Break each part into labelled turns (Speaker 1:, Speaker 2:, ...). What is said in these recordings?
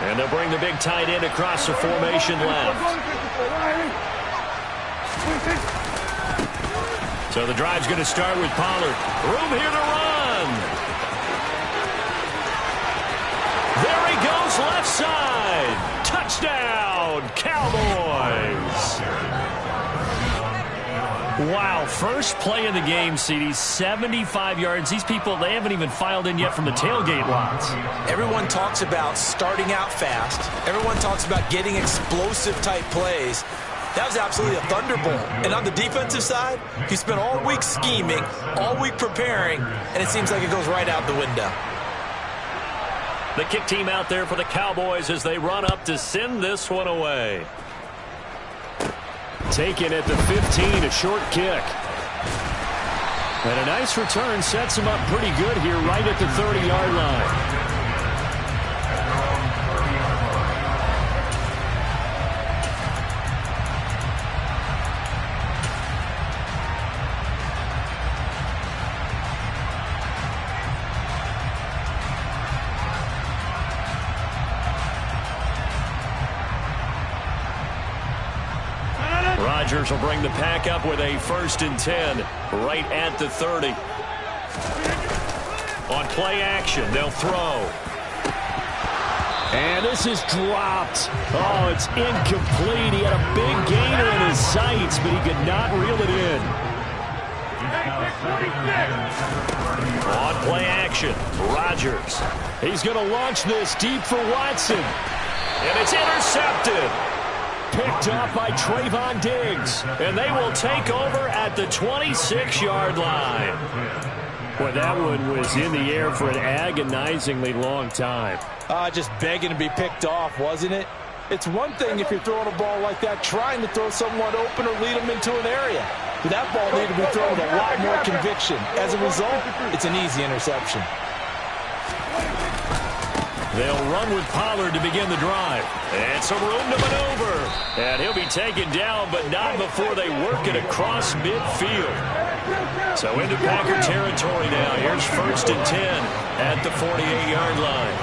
Speaker 1: And they'll bring the big tight end across the formation left. So the drive's going to start with Pollard. Room here to run. There he goes, left side. Touchdown, Cowboys. Wow, first play of the game, CD, 75 yards. These people, they haven't even filed in yet from the tailgate lots.
Speaker 2: Everyone talks about starting out fast. Everyone talks about getting explosive-type plays. That was absolutely a thunderbolt. And on the defensive side, you spent all week scheming, all week preparing, and it seems like it goes right out the window.
Speaker 1: The kick team out there for the Cowboys as they run up to send this one away. Taken at the 15, a short kick. And a nice return sets him up pretty good here right at the 30-yard line. Rodgers will bring the pack up with a 1st and 10 right at the 30. On play action, they'll throw. And this is dropped. Oh, it's incomplete. He had a big gainer in his sights, but he could not reel it in. On play action, Rodgers. He's going to launch this deep for Watson. And it's intercepted. Picked up by Trayvon Diggs. And they will take over at the 26-yard line. Boy, that one was in the air for an agonizingly long time.
Speaker 2: Just begging to be picked off, wasn't it? It's one thing if you're throwing a ball like that, trying to throw someone open or lead them into an area. But that ball needed to be thrown with a lot more conviction. As a result, it's an easy interception.
Speaker 1: They'll run with Pollard to begin the drive. And some room to maneuver. And he'll be taken down, but not before they work it across midfield. So into Packer territory now. Here's 1st and 10 at the 48-yard line.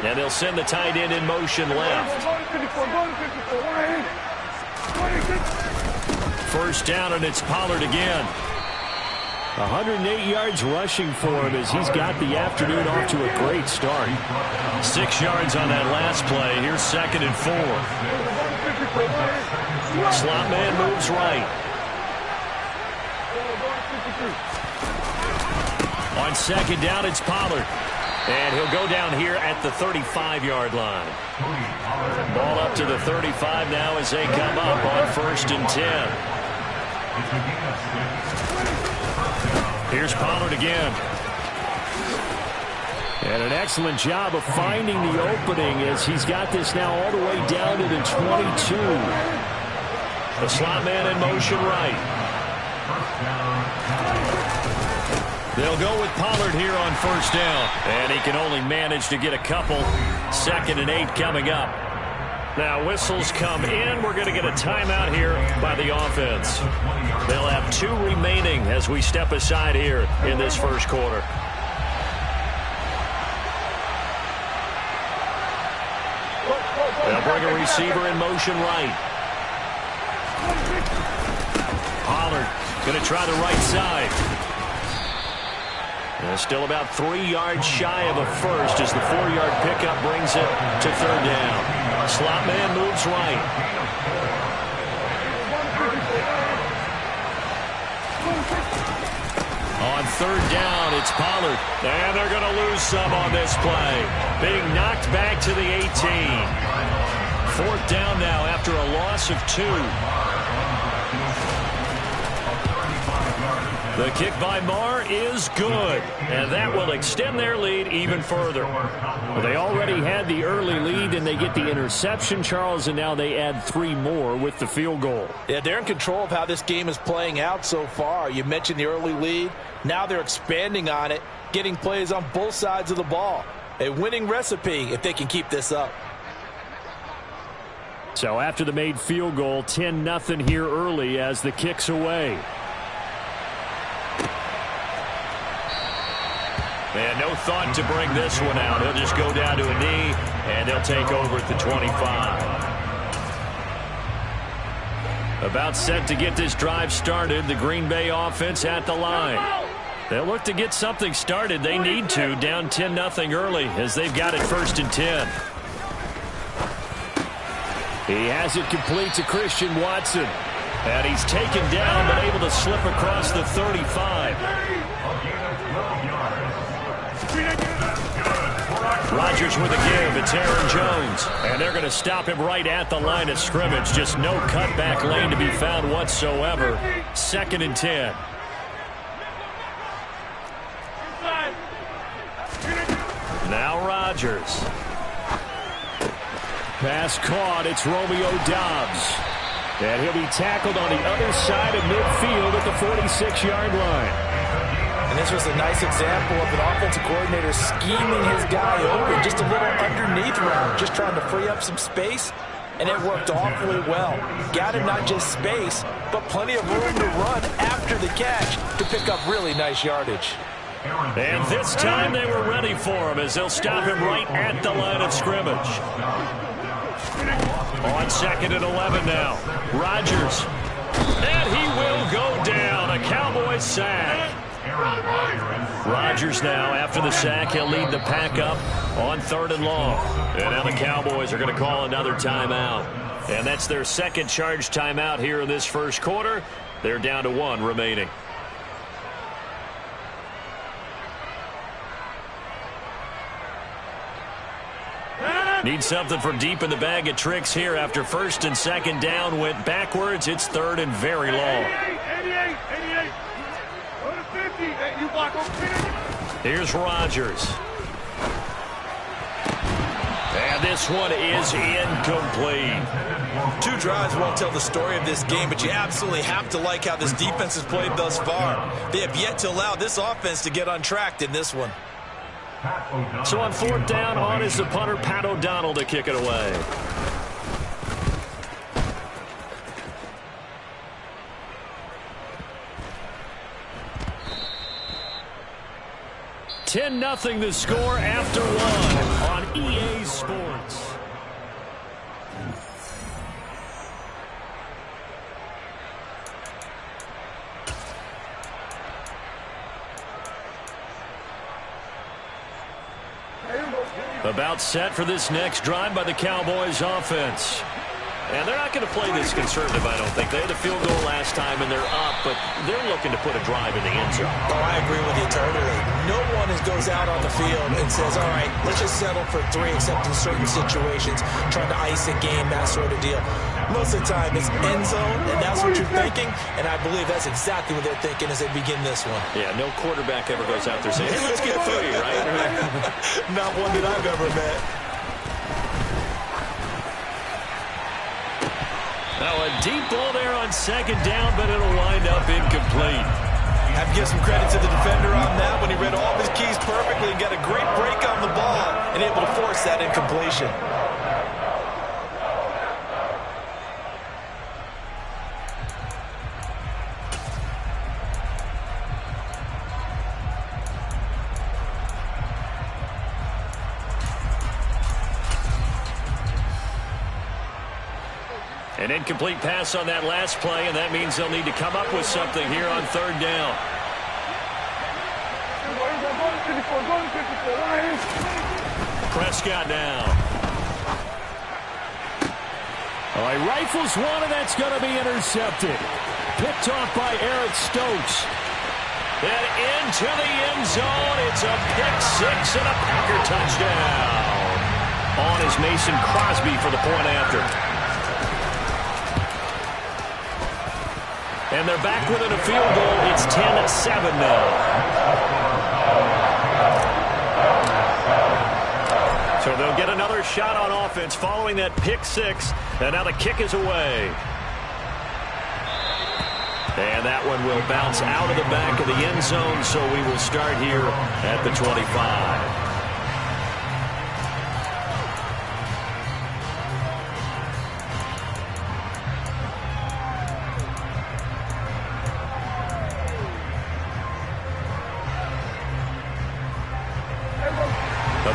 Speaker 1: And they'll send the tight end in motion left. 1st down, and it's Pollard again. 108 yards rushing for him as he's got the afternoon off to a great start. 6 yards on that last play. Here's 2nd and 4. Slot man moves right. On 2nd down, it's Pollard. And he'll go down here at the 35-yard line. Ball up to the 35 now as they come up on 1st and 10. Here's Pollard again. And an excellent job of finding the opening as he's got this now all the way down to the 22. The slot man in motion right. They'll go with Pollard here on 1st down. And he can only manage to get a couple. 2nd and 8 coming up. Now whistles come in. We're going to get a timeout here by the offense. They'll have 2 remaining as we step aside here in this 1st quarter. They'll bring a receiver in motion right. Pollard going to try the right side. And still about 3 yards shy of a 1st as the 4-yard pickup brings it to 3rd down. Slot man moves right. On 3rd down, it's Pollard. And they're going to lose some on this play. Being knocked back to the 18. 4th down now after a loss of 2. The kick by Marr is good, and that will extend their lead even further. Well, they already had the early lead, and they get the interception, Charles, and now they add 3 more with the field goal.
Speaker 2: Yeah, they're in control of how this game is playing out so far. You mentioned the early lead. Now they're expanding on it, getting plays on both sides of the ball. A winning recipe if they can keep this up.
Speaker 1: So after the made field goal, 10-0 here early as the kick's away. And no thought to bring this one out. He'll just go down to a knee, and they'll take over at the 25. About set to get this drive started. The Green Bay offense at the line. They'll look to get something started. They need to. Down 10-0 early as they've got it 1st and 10. He has it complete to Christian Watson. And he's taken down but able to slip across the 35. Rodgers with a give. It's Aaron Jones. And they're going to stop him right at the line of scrimmage. Just no cutback lane to be found whatsoever. 2nd and 10. Now Rodgers. Pass caught. It's Romeo Doubs. And he'll be tackled on the other side of midfield at the 46-yard line.
Speaker 2: And this was a nice example of an offensive coordinator scheming his guy open, just a little underneath route, just trying to free up some space, and it worked awfully well. Got him not just space, but plenty of room to run after the catch to pick up really nice yardage.
Speaker 1: And this time they were ready for him as they'll stop him right at the line of scrimmage. On 2nd and 11 now. Rodgers. And he will go down. A Cowboys sack. Rodgers now, after the sack, he'll lead the pack up on 3rd and long. And now the Cowboys are going to call another timeout. And that's their 2nd charge timeout here in this 1st quarter. They're down to 1 remaining. Need something for deep in the bag of tricks here after 1st and 2nd down. Went backwards. It's 3rd and very long.
Speaker 3: 88. Go to 50. You block over 50.
Speaker 1: Here's Rodgers. And this one is incomplete.
Speaker 2: 2 drives won't tell the story of this game, but you absolutely have to like how this defense has played thus far. They have yet to allow this offense to get untracked in this one.
Speaker 1: So on 4th down, on is the punter, Pat O'Donnell, to kick it away. (10-0) the score after 1 on EA Sports. About set for this next drive by the Cowboys offense. And they're not going to play this conservative, I don't think. They had a field goal last time, and they're up, but they're looking to put a drive in the end zone.
Speaker 2: Oh, I agree with you totally. No one goes out on the field and says, all right, let's just settle for 3, except in certain situations, trying to ice a game, that sort of deal. Most of the time, it's end zone, and that's what you're thinking, and I believe that's exactly what they're thinking as they begin this one.
Speaker 1: Yeah, no quarterback ever goes out there saying, hey, let's get 30, right?
Speaker 2: Not one that I've ever met.
Speaker 1: Now a deep ball there on 2nd down, but it'll wind up incomplete.
Speaker 2: I have to give some credit to the defender on that when he read all of his keys perfectly and got a great break on the ball and able to force that incompletion.
Speaker 1: An incomplete pass on that last play, and that means they'll need to come up with something here on 3rd down. Prescott now. Oh, he rifles one, and that's going to be intercepted. Picked off by Eric Stokes. Then into the end zone. It's a pick 6 and a Packer touchdown. On is Mason Crosby for the point after. And they're back within a field goal. It's 10-7 now. So they'll get another shot on offense following that pick 6. And now the kick is away. And that one will bounce out of the back of the end zone. So we will start here at the 25.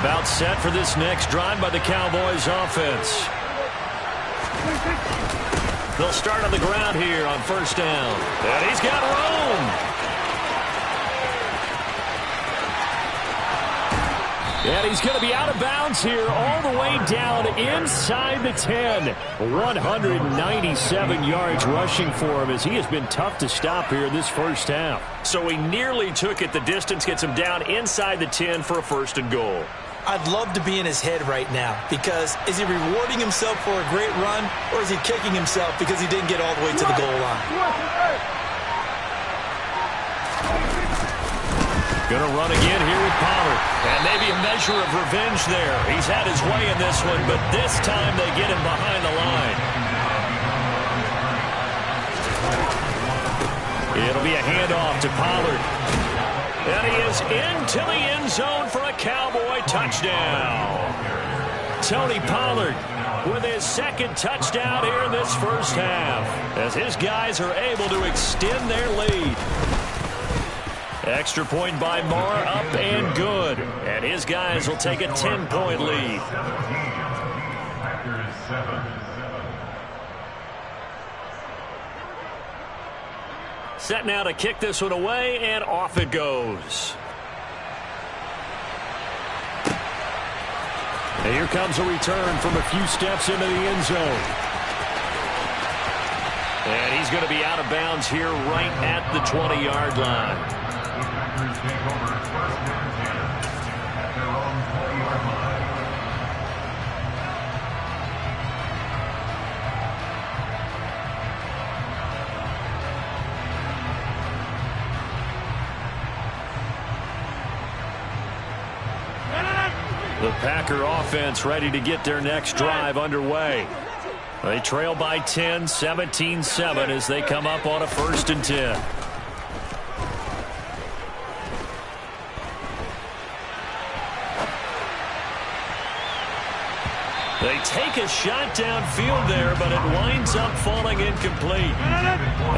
Speaker 1: About set for this next drive by the Cowboys offense. They'll start on the ground here on first down. And he's got room. And he's going to be out of bounds here all the way down inside the 10. 197 yards rushing for him as he has been tough to stop here in this first half.
Speaker 4: So he nearly took it the distance, gets him down inside the 10 for a first and goal.
Speaker 2: I'd love to be in his head right now because is he rewarding himself for a great run or is he kicking himself because he didn't get all the way to the goal line?
Speaker 1: Going to run again here with Pollard. And maybe a measure of revenge there. He's had his way in this one, but this time they get him behind the line. It'll be a handoff to Pollard. And he is into the end zone for a Cowboy touchdown. Tony Pollard with his second touchdown here in this first half as his guys are able to extend their lead. Extra point by Marr, up and good. And his guys will take a 10-point lead. Set now to kick this one away, and off it goes. And here comes a return from a few steps into the end zone. And he's going to be out of bounds here right at the 20-yard line. The Packer offense ready to get their next drive underway. They trail by 10, 17-7 as they come up on a 1st and 10. They take a shot downfield there, but it winds up falling incomplete.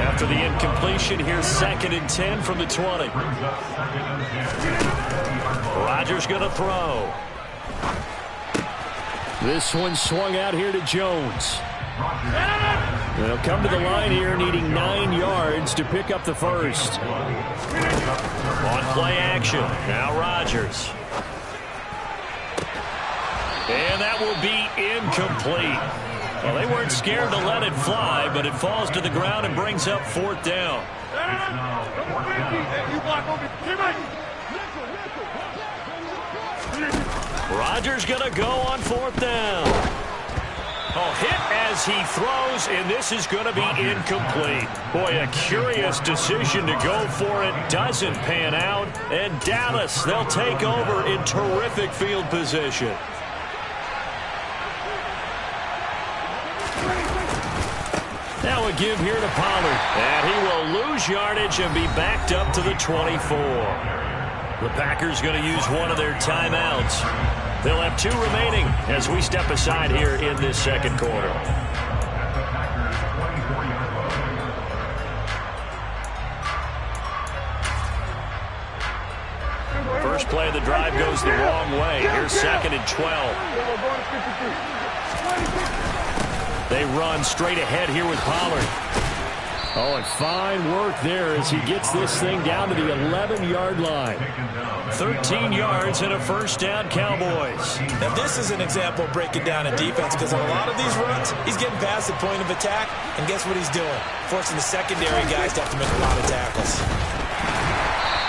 Speaker 1: After the incompletion, here's 2nd and 10 from the 20. Rodgers going to throw. This one swung out here to Jones. They'll come to the line here needing 9 yards to pick up the first. On play action, now Rodgers. And that will be incomplete. Well, they weren't scared to let it fly, but it falls to the ground and brings up 4th down. Rodgers going to go on 4th down. Oh, hit as he throws, and this is going to be incomplete. Boy, a curious decision to go for it. Doesn't pan out. And Dallas, they'll take over in terrific field position. Now a give here to Pollard. And he will lose yardage and be backed up to the 24. The Packers going to use one of their timeouts. They'll have 2 remaining as we step aside here in this 2nd quarter. First play of the drive goes the wrong way. Here's 2nd and 12. They run straight ahead here with Pollard. Oh, and fine work there as he gets this thing down to the 11-yard line. 13 yards and a 1st down, Cowboys.
Speaker 2: Now, this is an example of breaking down a defense because on a lot of these runs, he's getting past the point of attack, and guess what he's doing? Forcing the secondary guys to have to make a lot of tackles.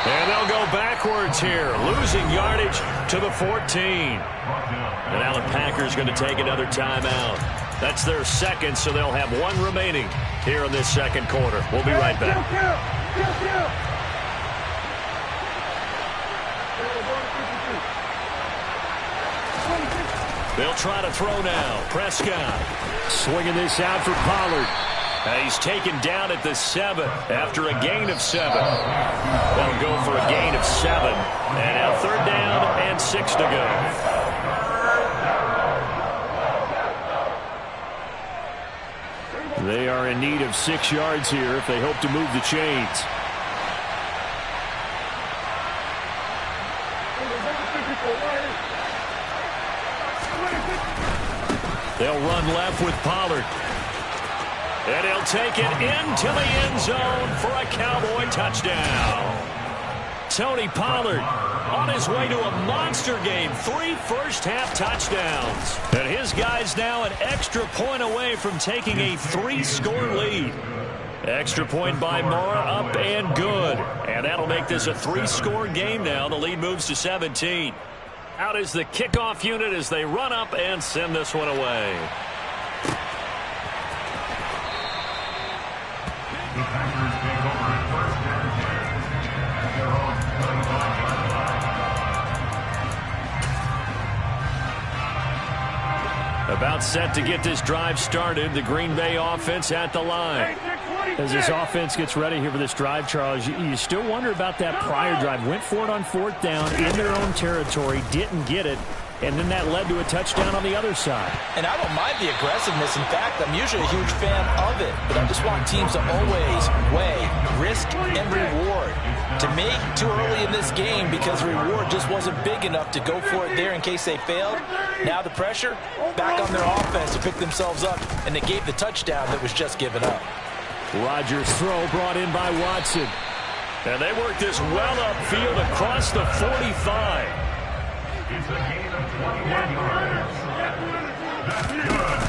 Speaker 1: And they'll go backwards here, losing yardage to the 14. And now the Packers going to take another timeout. That's their 2nd, so they'll have 1 remaining here in this 2nd quarter. We'll be right back. They'll try to throw now. Prescott swinging this out for Pollard. He's taken down at the 7 after a gain of 7. They'll go for a gain of 7. And now 3rd down and 6 to go. They are in need of 6 yards here if they hope to move the chains. They'll run left with Pollard. And he'll take it into the end zone for a Cowboy touchdown. Tony Pollard on his way to a monster game. 3 first-half touchdowns. And his guys now an extra point away from taking a 3-score lead. Extra point by Mora, up and good. And that'll make this a 3-score game now. The lead moves to 17. Out is the kickoff unit as they run up and send this one away. About set to get this drive started. The Green Bay offense at the line.
Speaker 4: As this offense gets ready here for this drive, Charles, you still wonder about that prior drive. Went for it on 4th down in their own territory, didn't get it, and then that led to a touchdown on the other side.
Speaker 2: And I don't mind the aggressiveness. In fact, I'm usually a huge fan of it, but I just want teams to always weigh risk and reward. To me, too early in this game because the reward just wasn't big enough to go for it there in case they failed. Now the pressure back on their offense to pick themselves up, and they gave the touchdown that was just given up.
Speaker 1: Rodgers' throw brought in by Watson. And they work this well upfield across the 45.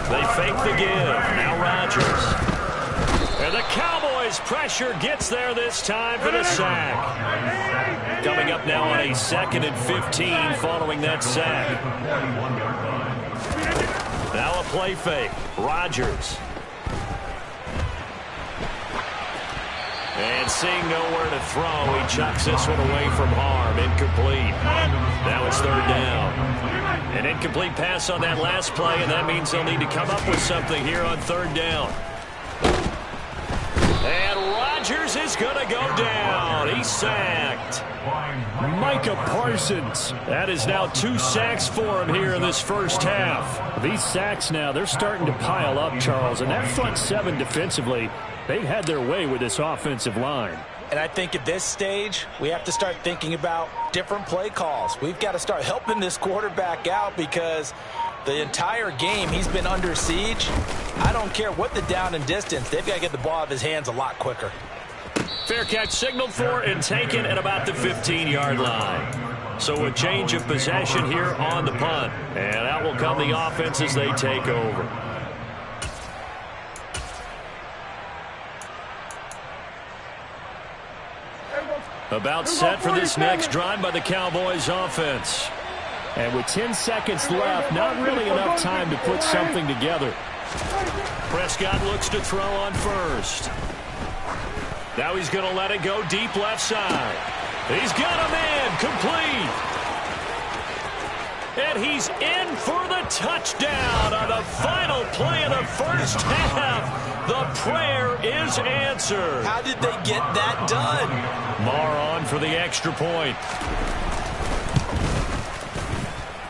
Speaker 1: They fake the give. Now Rodgers. And the Cowboys' pressure gets there this time for the sack. Coming up now on a 2nd and 15 following that sack. Now a play fake. Rodgers. And seeing nowhere to throw, he chucks this one away from harm. Incomplete. Now it's 3rd down. An incomplete pass on that last play, and that means they'll need to come up with something here on 3rd down. And Rodgers is going to go down. He's sacked. Micah Parsons. That is now 2 sacks for him here in this first half.
Speaker 4: These sacks now, they're starting to pile up, Charles, and that front 7 defensively, they've had their way with this offensive line.
Speaker 2: And I think at this stage, we have to start thinking about different play calls. We've got to start helping this quarterback out because the entire game he's been under siege. I don't care what the down and distance. They've got to get the ball out of his hands a lot quicker.
Speaker 1: Fair catch signaled for and taken at about the 15-yard line. So a change of possession here on the punt. And out will come the offense as they take over. About set for this next drive by the Cowboys offense.
Speaker 4: And with 10 seconds left, not really enough time to put something together.
Speaker 1: Prescott looks to throw on first. Now he's going to let it go deep left side. He's got a man complete. And he's in for the touchdown on the final play of the first half. The prayer is answered.
Speaker 2: How did they get that done?
Speaker 1: Marr on for the extra point.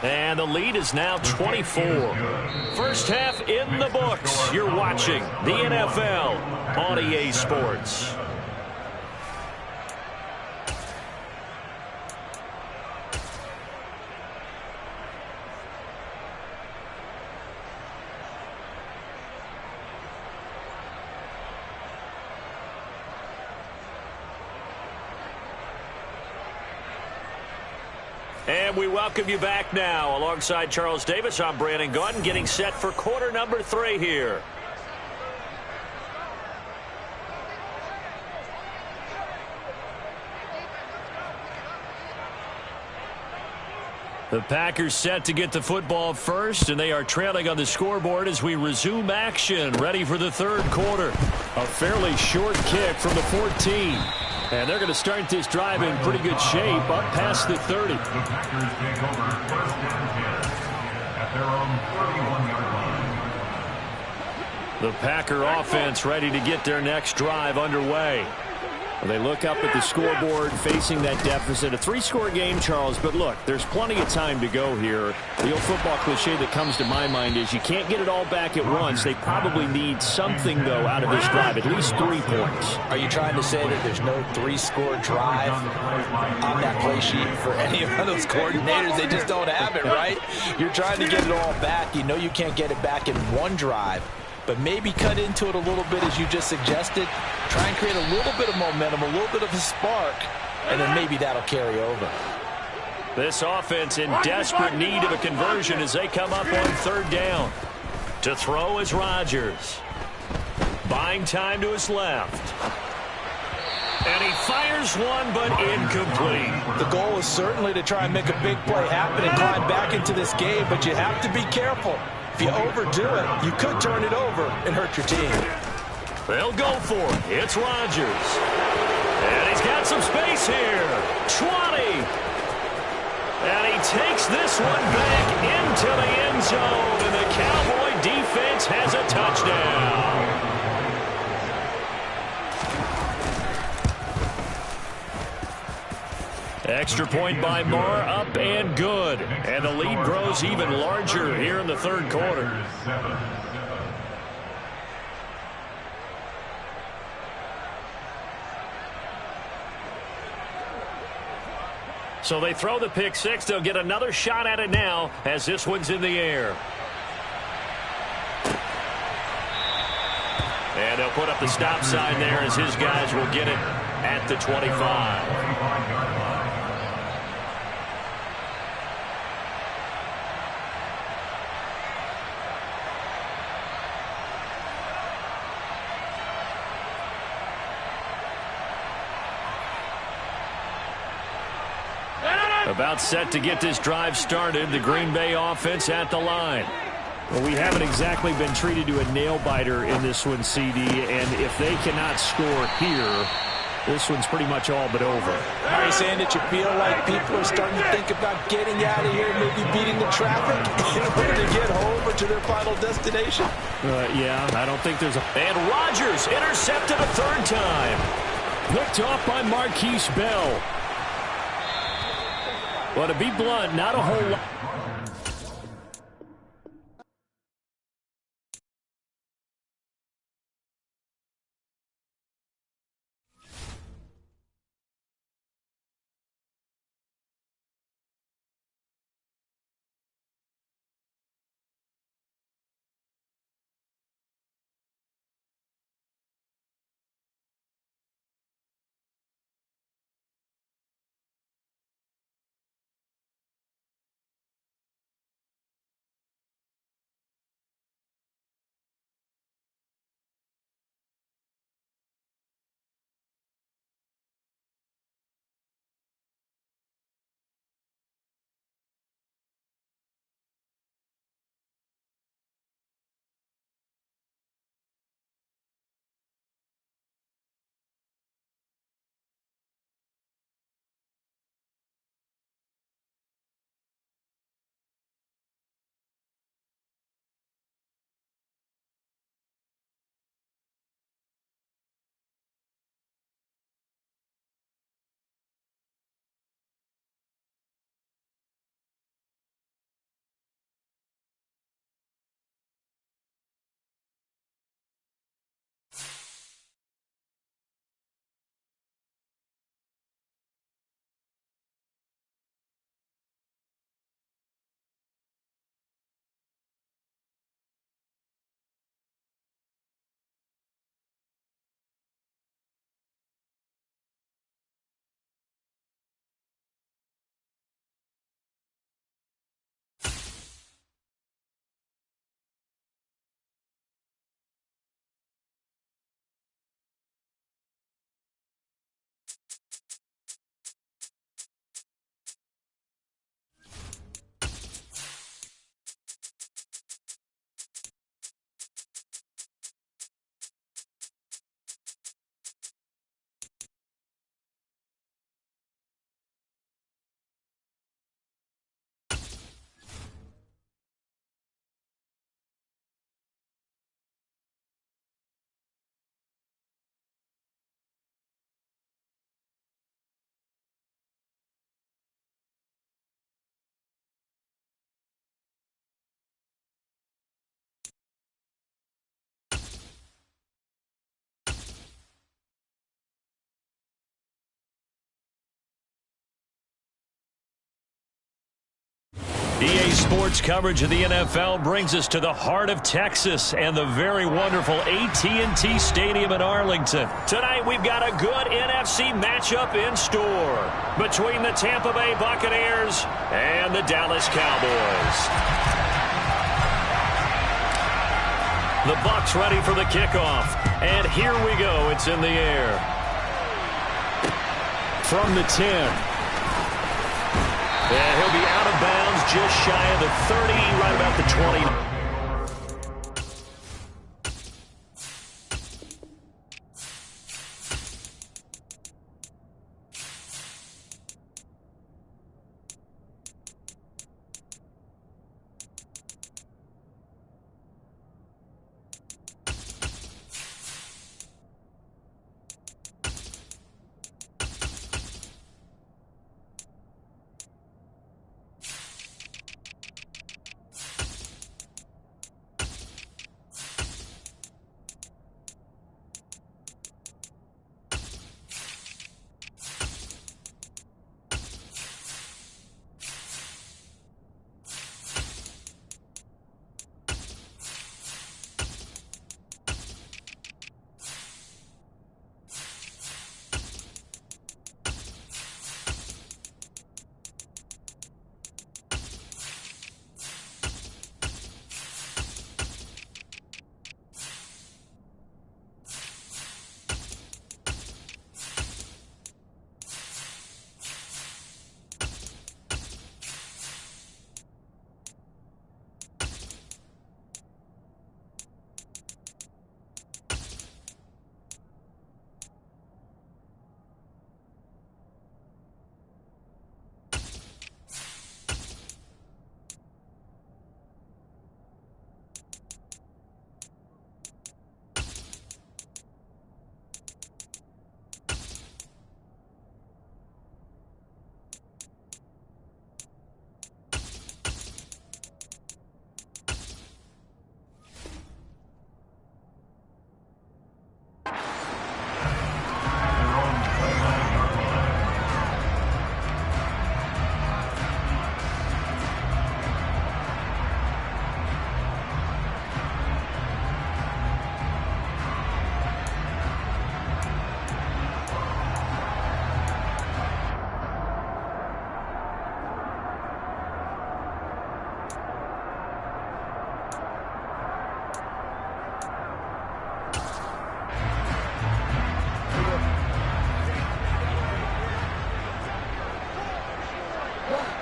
Speaker 1: And the lead is now 24. First half in the books. You're watching the NFL on EA Sports. And we welcome you back now. Alongside Charles Davis, I'm Brandon Gaudin, getting set for quarter number 3 here. The Packers set to get the football first, and they are trailing on the scoreboard as we resume action, ready for the 3rd quarter. A fairly short kick from the 14. And they're going to start this drive in pretty good shape, up past the 30. The Packer offense ready to get their next drive underway.
Speaker 4: They look up at the scoreboard facing that deficit. A 3-score game, Charles, but look, there's plenty of time to go here. The old football cliche that comes to my mind is you can't get it all back at once. They probably need something, though, out of this drive, at least 3 points.
Speaker 2: Are you trying to say that there's no 3-score drive on that play sheet for any of those coordinators? They just don't have it, right? You're trying to get it all back. You know you can't get it back in one drive. But maybe cut into it a little bit as you just suggested. Try and create a little bit of momentum, a little bit of a spark, and then maybe that'll carry over.
Speaker 1: This offense in desperate need of a conversion as they come up on 3rd down. To throw is Rodgers. Buying time to his left. And he fires one, but incomplete.
Speaker 2: The goal is certainly to try and make a big play happen and climb back into this game, but you have to be careful. If you overdo it, you could turn it over and hurt your team.
Speaker 1: They'll go for it. It's Rodgers. And he's got some space here. 20. And he takes this one back into the end zone. And the Cowboy defense has a touchdown. Extra point by Marr, up and good. And the lead grows even larger here in the 3rd quarter. So they throw the pick 6. They'll get another shot at it now as this one's in the air. And they'll put up the stop sign there as his guys will get it at the 25. About set to get this drive started. The Green Bay offense at the line.
Speaker 4: Well, we haven't exactly been treated to a nail-biter in this one, CD, and if they cannot score here, this one's pretty much all but over.
Speaker 2: Are you saying that you feel like people are starting to think about getting out of here, maybe beating the traffic in order to get home or to their final destination?
Speaker 4: Yeah, I don't think there's a...
Speaker 1: And Rodgers intercepted a 3rd time.
Speaker 4: Picked off by Marquise Bell. Well, to be blunt, not a whole lot.
Speaker 1: EA Sports coverage of the NFL brings us to the heart of Texas and the very wonderful AT&T Stadium in Arlington. Tonight we've got a good NFC matchup in store between the Tampa Bay Buccaneers and the Dallas Cowboys. The Bucs ready for the kickoff, and here we go. It's in the air. From the 10. And he'll be out of bounds just shy of the 30, right about the 20.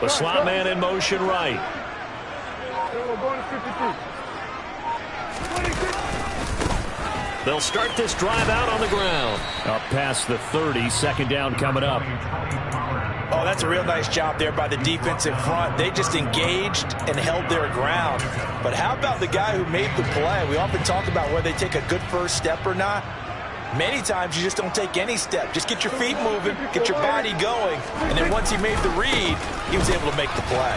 Speaker 1: The slot man in motion right. They'll start this drive out on the ground.
Speaker 4: Up past the 30, second down coming up.
Speaker 2: Oh, that's a real nice job there by the defensive front. They just engaged and held their ground. But how about the guy who made the play? We often talk about whether they take a good first step or not. Many times you just don't take any step. Just get your feet moving, get your body going, and then once he made the read, he was able to make the play.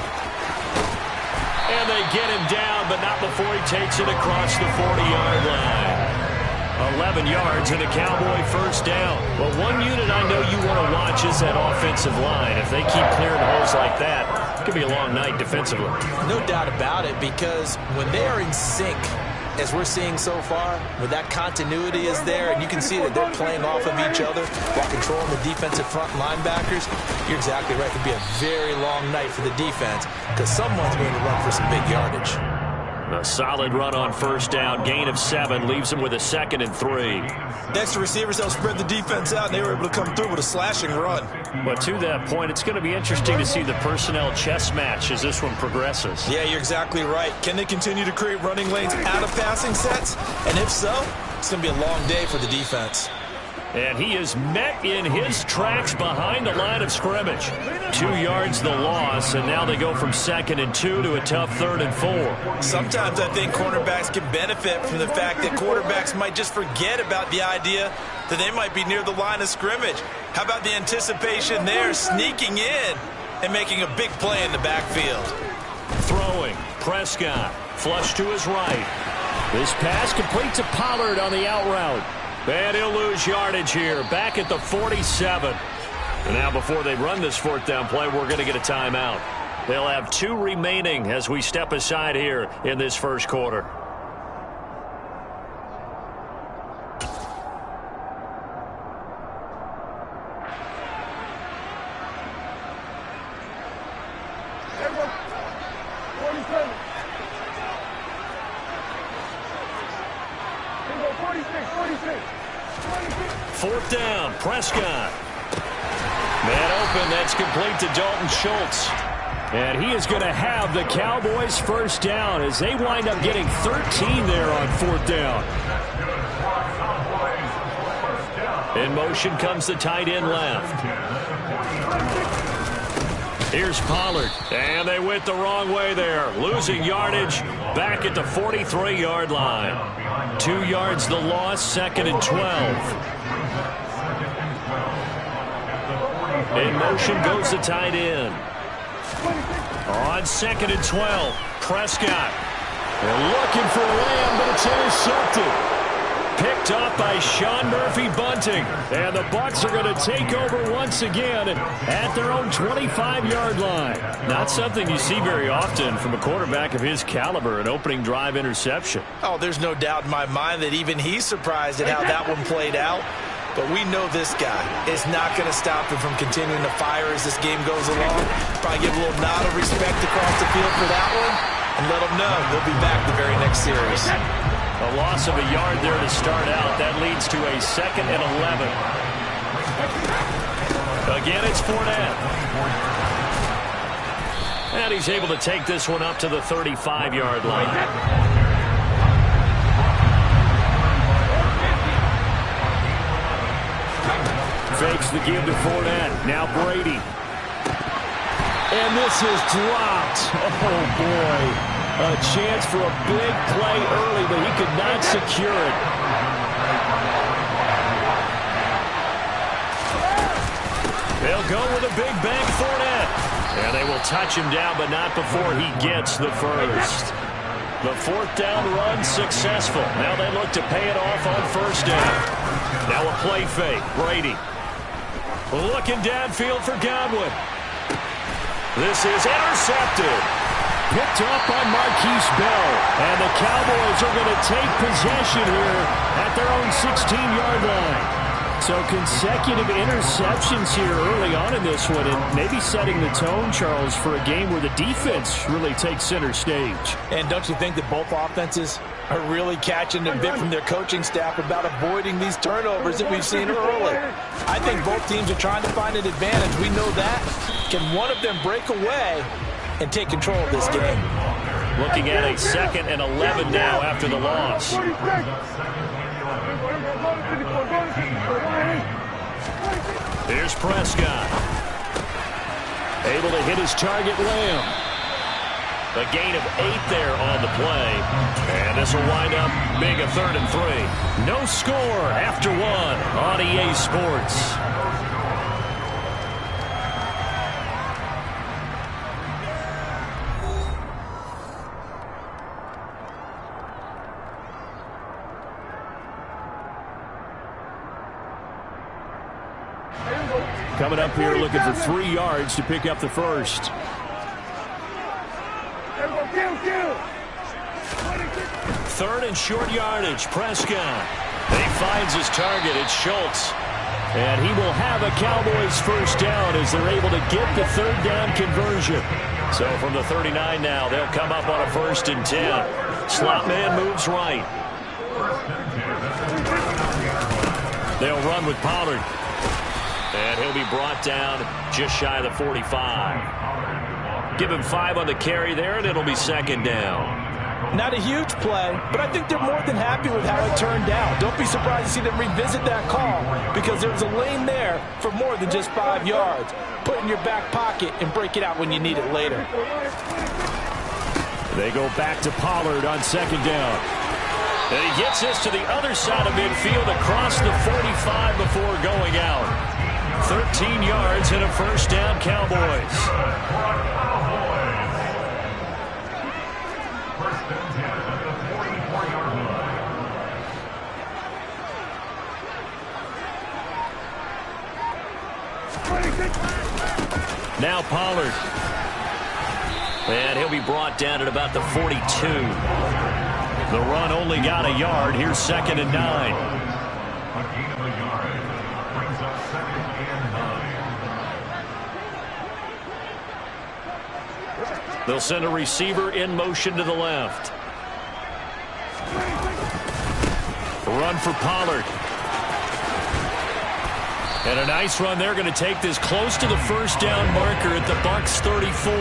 Speaker 1: And they get him down, but not before he takes it across the 40-yard line. 11 yards and a Cowboy first down. Well, one unit I know you want to watch is that offensive line. If they keep clearing holes like that, it could be a long night defensively.
Speaker 2: No doubt about it, because when they are in sync, as we're seeing so far, when that continuity is there, and you can see that they're playing off of each other while controlling the defensive front linebackers, you're exactly right. It could be a very long night for the defense because someone's going to run for some big yardage.
Speaker 1: A solid run on first down. Gain of 7 leaves them with a 2nd and 3.
Speaker 2: Next to receivers, they'll spread the defense out, and they were able to come through with a slashing run.
Speaker 1: But to that point, it's going to be interesting to see the personnel chess match as this one progresses.
Speaker 2: Yeah, you're exactly right. Can they continue to create running lanes out of passing sets? And if so, it's going to be a long day for the defense.
Speaker 1: And he is met in his tracks behind the line of scrimmage. 2 yards the loss, and now they go from 2nd and 2 to a tough 3rd and 4.
Speaker 2: Sometimes I think cornerbacks can benefit from the fact that quarterbacks might just forget about the idea that they might be near the line of scrimmage. How about the anticipation there, sneaking in and making a big play in the backfield?
Speaker 1: Throwing, Prescott, flush to his right. This pass complete to Pollard on the out route. And he'll lose yardage here, back at the 47. And now before they run this 4th down play, we're going to get a timeout. They'll have 2 remaining as we step aside here in this first quarter. Fourth down, Prescott. Man open, that's complete to Dalton Schultz.
Speaker 4: And he is going to have the Cowboys first down as they wind up getting 13 there on fourth down.
Speaker 1: In motion comes the tight end left. Here's Pollard. And they went the wrong way there. Losing yardage back at the 43-yard line. 2 yards the loss, 2nd and 12. In motion goes the tight end. On 2nd and 12, Prescott. They're looking for Lamb, but it's intercepted. Picked up by Sean Murphy-Bunting. And the Bucs are going to take over once again at their own 25-yard line. Not something you see very often from a quarterback of his caliber, an opening drive interception.
Speaker 2: Oh, there's no doubt in my mind that even he's surprised at how that one played out. But we know this guy is not going to stop him from continuing to fire as this game goes along. Probably give a little nod of respect across the field for that one and let him know he'll be back the very next series.
Speaker 1: A loss of a yard there to start out. That leads to a 2nd and 11. Again, it's Fournette. And he's able to take this one up to the 35-yard line.
Speaker 4: Fakes the give to Fournette. Now Brady. And this is dropped. Oh, boy. A chance for a big play early, but he could not secure it.
Speaker 1: They'll go with a big bang Fournette. And they will touch him down, but not before he gets the first. The 4th down run successful. Now they look to pay it off on first down. Now a play fake. Brady. Looking downfield for Godwin. This is intercepted.
Speaker 4: Picked up by Marquise Bell. And the Cowboys are going to take possession here at their own 16-yard line. So consecutive interceptions here early on in this one, and maybe setting the tone, Charles, for a game where the defense really takes center stage.
Speaker 2: And don't you think that both offenses are really catching a bit from their coaching staff about avoiding these turnovers that we've seen early? I think both teams are trying to find an advantage. We know that. Can one of them break away and take control of this game?
Speaker 1: Looking at a 2nd and 11 now after the loss. Here's Prescott. Able to hit his target, Lamb. A gain of 8 there on the play. And this will wind up being a 3rd and 3. No score after 1 on EA Sports.
Speaker 4: Coming up here looking for 3 yards to pick up the first.
Speaker 1: Third and short yardage, Prescott. He finds his target, it's Schultz.
Speaker 4: And he will have a Cowboys first down as they're able to get the 3rd down conversion.
Speaker 1: So from the 39 now, they'll come up on a 1st and 10. Slot man moves right. They'll run with Pollard. And he'll be brought down just shy of the 45. Give him 5 on the carry there, and it'll be 2nd down.
Speaker 2: Not a huge play, but I think they're more than happy with how it turned out. Don't be surprised to see them revisit that call because there was a lane there for more than just 5 yards. Put it in your back pocket and break it out when you need it later.
Speaker 4: They go back to Pollard on 2nd down.
Speaker 1: And he gets this to the other side of midfield across the 45 before going out. 13 yards and a first down, Cowboys. Now Pollard. And he'll be brought down at about the 42. The run only got a yard. Here's 2nd and 9.
Speaker 5: A gain of a yard brings up 2nd and 9.
Speaker 1: They'll send a receiver in motion to the left. Run for Pollard. And a nice run. They're going to take this close to the first down marker at the Bucs 34.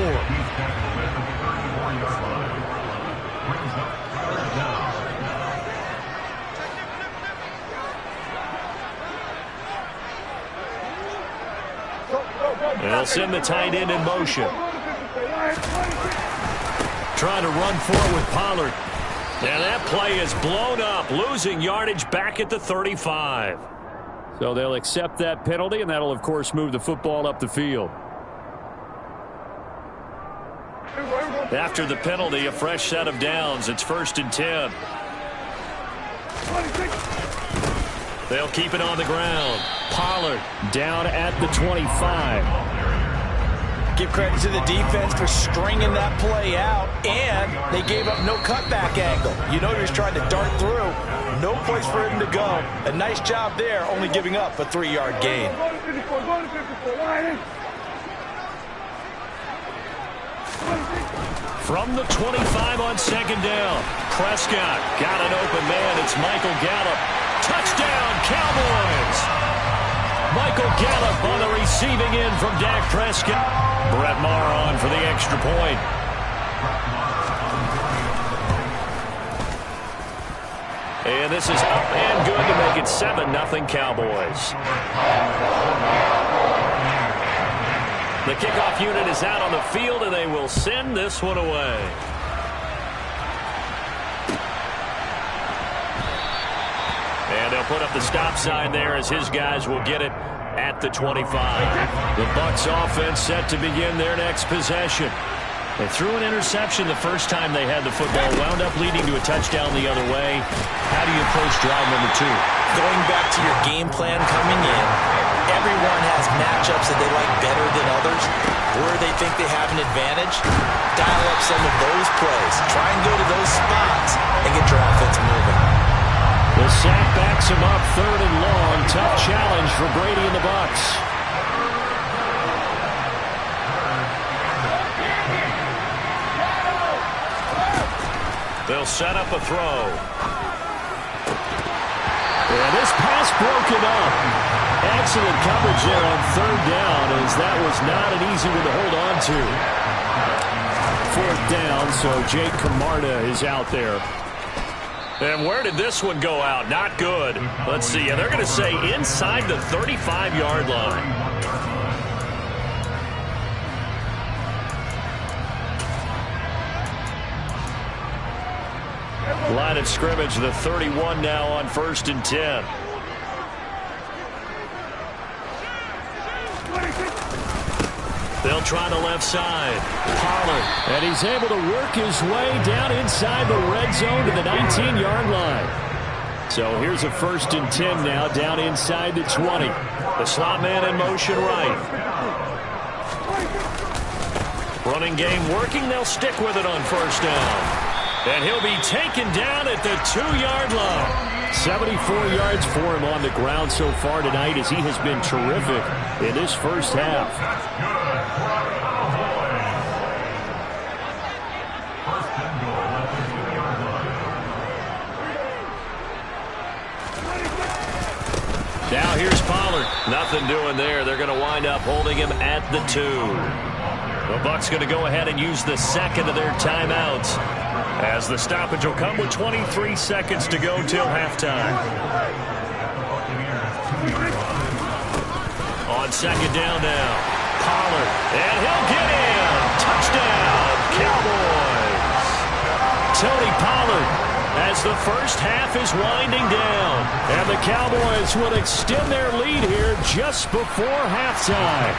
Speaker 1: They'll send the tight end in motion. Trying to run forward with Pollard. And that play is blown up, losing yardage back at the 35.
Speaker 4: So they'll accept that penalty, and that'll, of course, move the football up the field.
Speaker 1: After the penalty, a fresh set of downs. It's 1st and 10. They'll keep it on the ground. Pollard down at the 25.
Speaker 2: Give credit to the defense for stringing that play out, and they gave up no cutback angle. You know he was trying to dart through. No place for him to go. A nice job there, only giving up a 3-yard gain.
Speaker 1: From the 25 on 2nd down, Prescott got an open man. It's Michael Gallup. Touchdown, Cowboys! Michael Gallup on the receiving end from Dak Prescott. Brett Maher on for the extra point. And this is up and good to make it 7-0 Cowboys. The kickoff unit is out on the field, and they will send this one away. And they'll put up the stop sign there as his guys will get it at the 25. The Bucs offense set to begin their next possession. They threw an interception the first time they had the football, wound up leading to a touchdown the other way. How do you approach drive number 2?
Speaker 2: Going back to your game plan coming in, everyone has matchups that they like better than others. Where they think they have an advantage, dial up some of those plays. Try and go to those spots and get your offense moving.
Speaker 4: The sack backs him up 3rd and long. Tough challenge for Brady and the Bucs.
Speaker 1: They'll set up a throw.
Speaker 4: And this pass broken up. Excellent coverage there on 3rd down, as that was not an easy one to hold on to. 4th down, so Jake Camarda is out there.
Speaker 1: And where did this one go out? Not good. Let's see. They're going to say inside the 35-yard line. Line of scrimmage, the 31 now on 1st and 10. They'll try the left side.
Speaker 4: Pollard, and he's able to work his way down inside the red zone to the 19-yard line. So here's a 1st and 10 now, down inside the 20.
Speaker 1: The slot man in motion right. Running game working. They'll stick with it on 1st down. And he'll be taken down at the 2-yard line.
Speaker 4: 74 yards for him on the ground so far tonight, as he has been terrific in this first half.
Speaker 1: Now here's Pollard. Nothing doing there. They're going to wind up holding him at the 2. The Bucs going to go ahead and use the second of their timeouts, as the stoppage will come with 23 seconds to go till halftime. On 2nd down now, Pollard, and he'll get in. Touchdown, Cowboys. Tony Pollard, as the first half is winding down, and the Cowboys will extend their lead here just before halftime.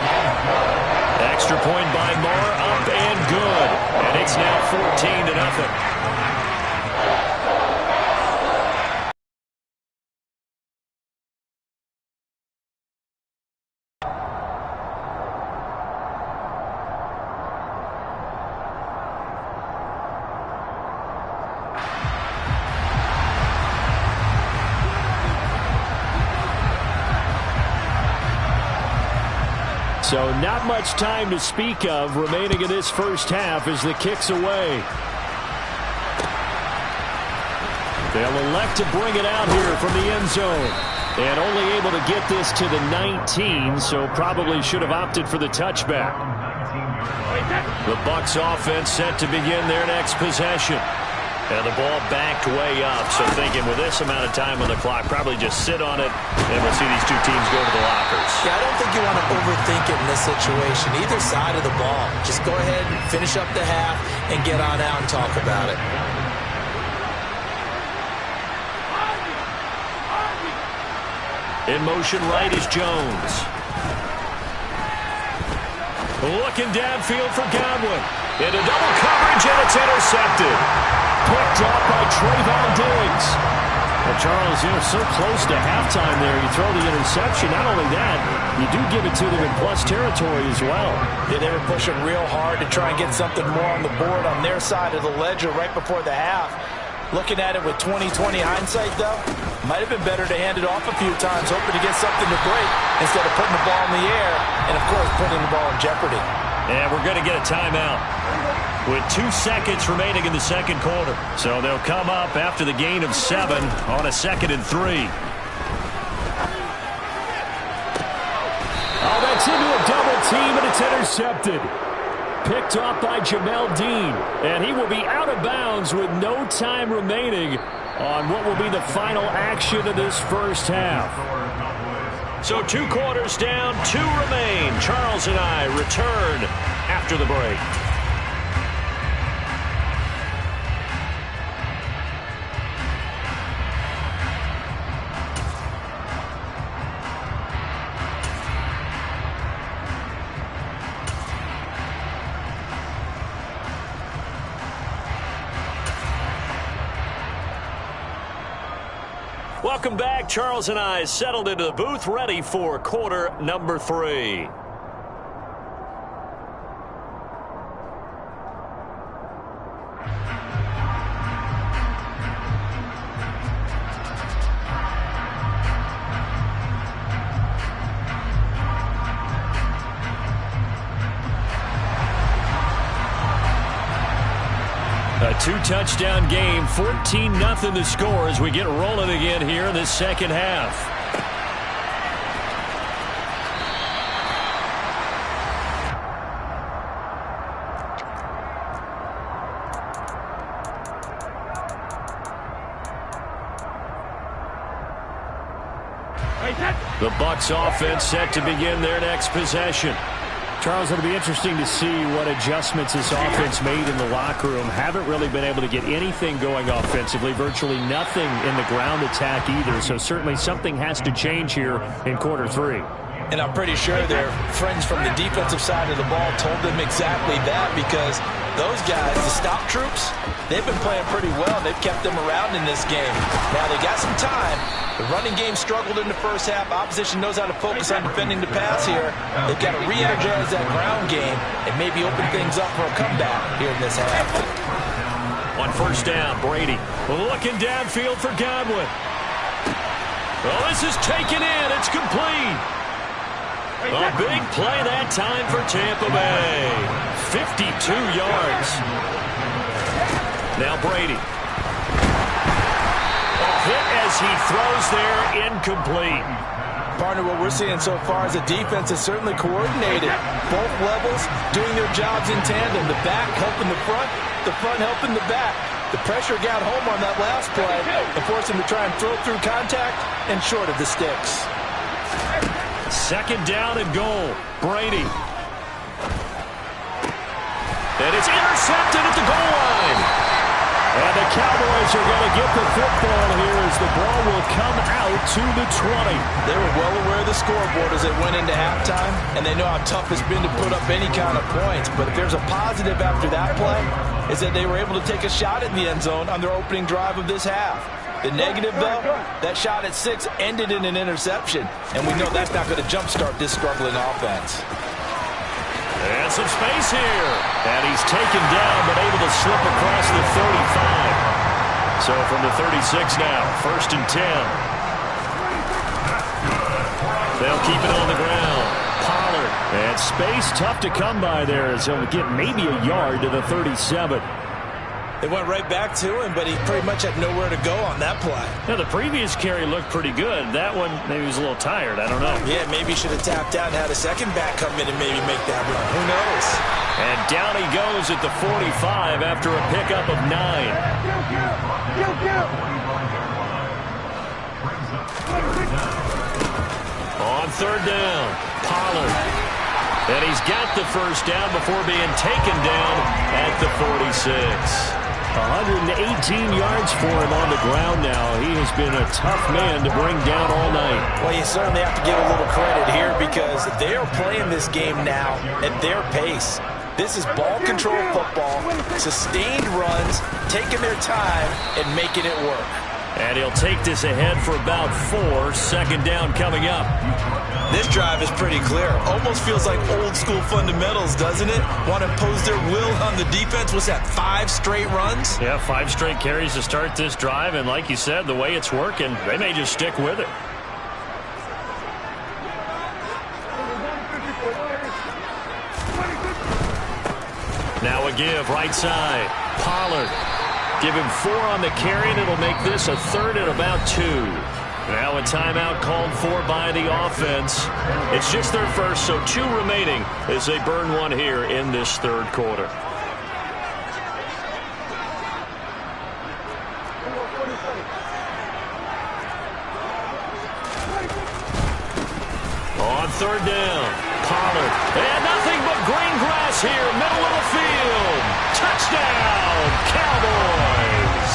Speaker 1: Extra point by Maher, up and good, and it's now 14-0.
Speaker 4: So not much time to speak of remaining in this first half as the kick's away. They'll elect to bring it out here from the end zone. And only able to get this to the 19, so probably should have opted for the touchback. The Bucs offense set to begin their next possession. And the ball backed way up, so thinking with this amount of time on the clock, probably just sit on it, and we'll see these two teams go to the lockers.
Speaker 2: Yeah, I don't think you want to overthink it in this situation. Either side of the ball. Just go ahead and finish up the half and get on out and talk about it.
Speaker 1: In motion right is Jones. Looking downfield for Godwin. Into double coverage, and it's intercepted. Picked up by Trayvon Diggs.
Speaker 4: Well, Charles, so close to halftime there. You throw the interception. Not only that, you do give it to them in plus territory as well.
Speaker 2: Yeah, they were pushing real hard to try and get something more on the board on their side of the ledger right before the half. Looking at it with 20/20 hindsight, though, might have been better to hand it off a few times, hoping to get something to break instead of putting the ball in the air and, of course, putting the ball in jeopardy.
Speaker 1: And we're going to get a timeout with 2 seconds remaining in the second quarter. So they'll come up after the gain of 7 on a 2nd and 3.
Speaker 4: Oh, that's into a double team, and it's intercepted. Picked off by Jamel Dean, and he will be out of bounds with no time remaining on what will be the final action of this first half.
Speaker 1: So 2 quarters down, 2 remain. Charles and I return after the break. Welcome back. Charles and I settled into the booth, ready for quarter number 3. A 2-touchdown game, 14-0 the score as we get rolling again here in this second half. The Bucs offense set to begin their next possession.
Speaker 4: Charles, it'll be interesting to see what adjustments this offense made in the locker room. Haven't really been able to get anything going offensively, virtually nothing in the ground attack either. So certainly something has to change here in quarter 3.
Speaker 2: And I'm pretty sure their friends from the defensive side of the ball told them exactly that, because those guys, the stop troops, they've been playing pretty well. They've kept them around in this game. Now they got some time. The running game struggled in the first half. Opposition knows how to focus on defending the pass here. They've got to re-energize that ground game and maybe open things up for a comeback here in this half.
Speaker 1: On first down, Brady looking downfield for Godwin. Well, this is taken in. It's complete. A big play that time for Tampa Bay. 52 yards. Now Brady. Hit as he throws there, incomplete.
Speaker 2: Partner, what we're seeing so far is the defense is certainly coordinated. Both levels doing their jobs in tandem. The back helping the front helping the back. The pressure got home on that last play and forced him to try and throw through contact and short of the sticks.
Speaker 1: Second down and goal. Brady. And it's intercepted at the goal line. And the Cowboys are going to get the football here as the ball will come out to the 20.
Speaker 2: They were well aware of the scoreboard as they went into halftime, and they know how tough it's been to put up any kind of points. But if there's a positive after that play, is that they were able to take a shot in the end zone on their opening drive of this half. The negative, though, that shot at 6 ended in an interception, and we know that's not going to jumpstart this struggling offense.
Speaker 1: And some space here. And he's taken down, but able to slip across the 35. So from the 36 now, 1st and 10. They'll keep it on the ground. Pollard. And
Speaker 4: that space, tough to come by there, as he'll get maybe a yard to the 37.
Speaker 2: They went right back to him, but he pretty much had nowhere to go on that play.
Speaker 4: Yeah, the previous carry looked pretty good. That one, maybe he was a little tired. I don't know.
Speaker 2: Yeah, maybe he should have tapped out and had a second back come in and maybe make that run. Who knows?
Speaker 4: And down he goes at the 45 after a pickup of 9. On third down, Pollard. And he's got the first down before being taken down at the 46. 118 yards for him on the ground now. He has been a tough man to bring down all night.
Speaker 2: Well, you certainly have to give a little credit here because they're playing this game now at their pace. This is ball control football, sustained runs, taking their time and making it work.
Speaker 4: And he'll take this ahead for about 4. Second down coming up.
Speaker 2: This drive is pretty clear. Almost feels like old school fundamentals, doesn't it? Want to impose their will on the defense. What's that, 5 straight runs?
Speaker 4: Yeah, 5 straight carries to start this drive. And like you said, the way it's working, they may just stick with it. Now a give, right side. Pollard. Give him 4 on the carry, and it'll make this a 3rd and about 2. Now a timeout called for by the offense. It's just their first, so 2 remaining as they burn one here in this third quarter. On third down, Pollard. And nothing but green grass here, middle of the field. Touchdown, Cowboys.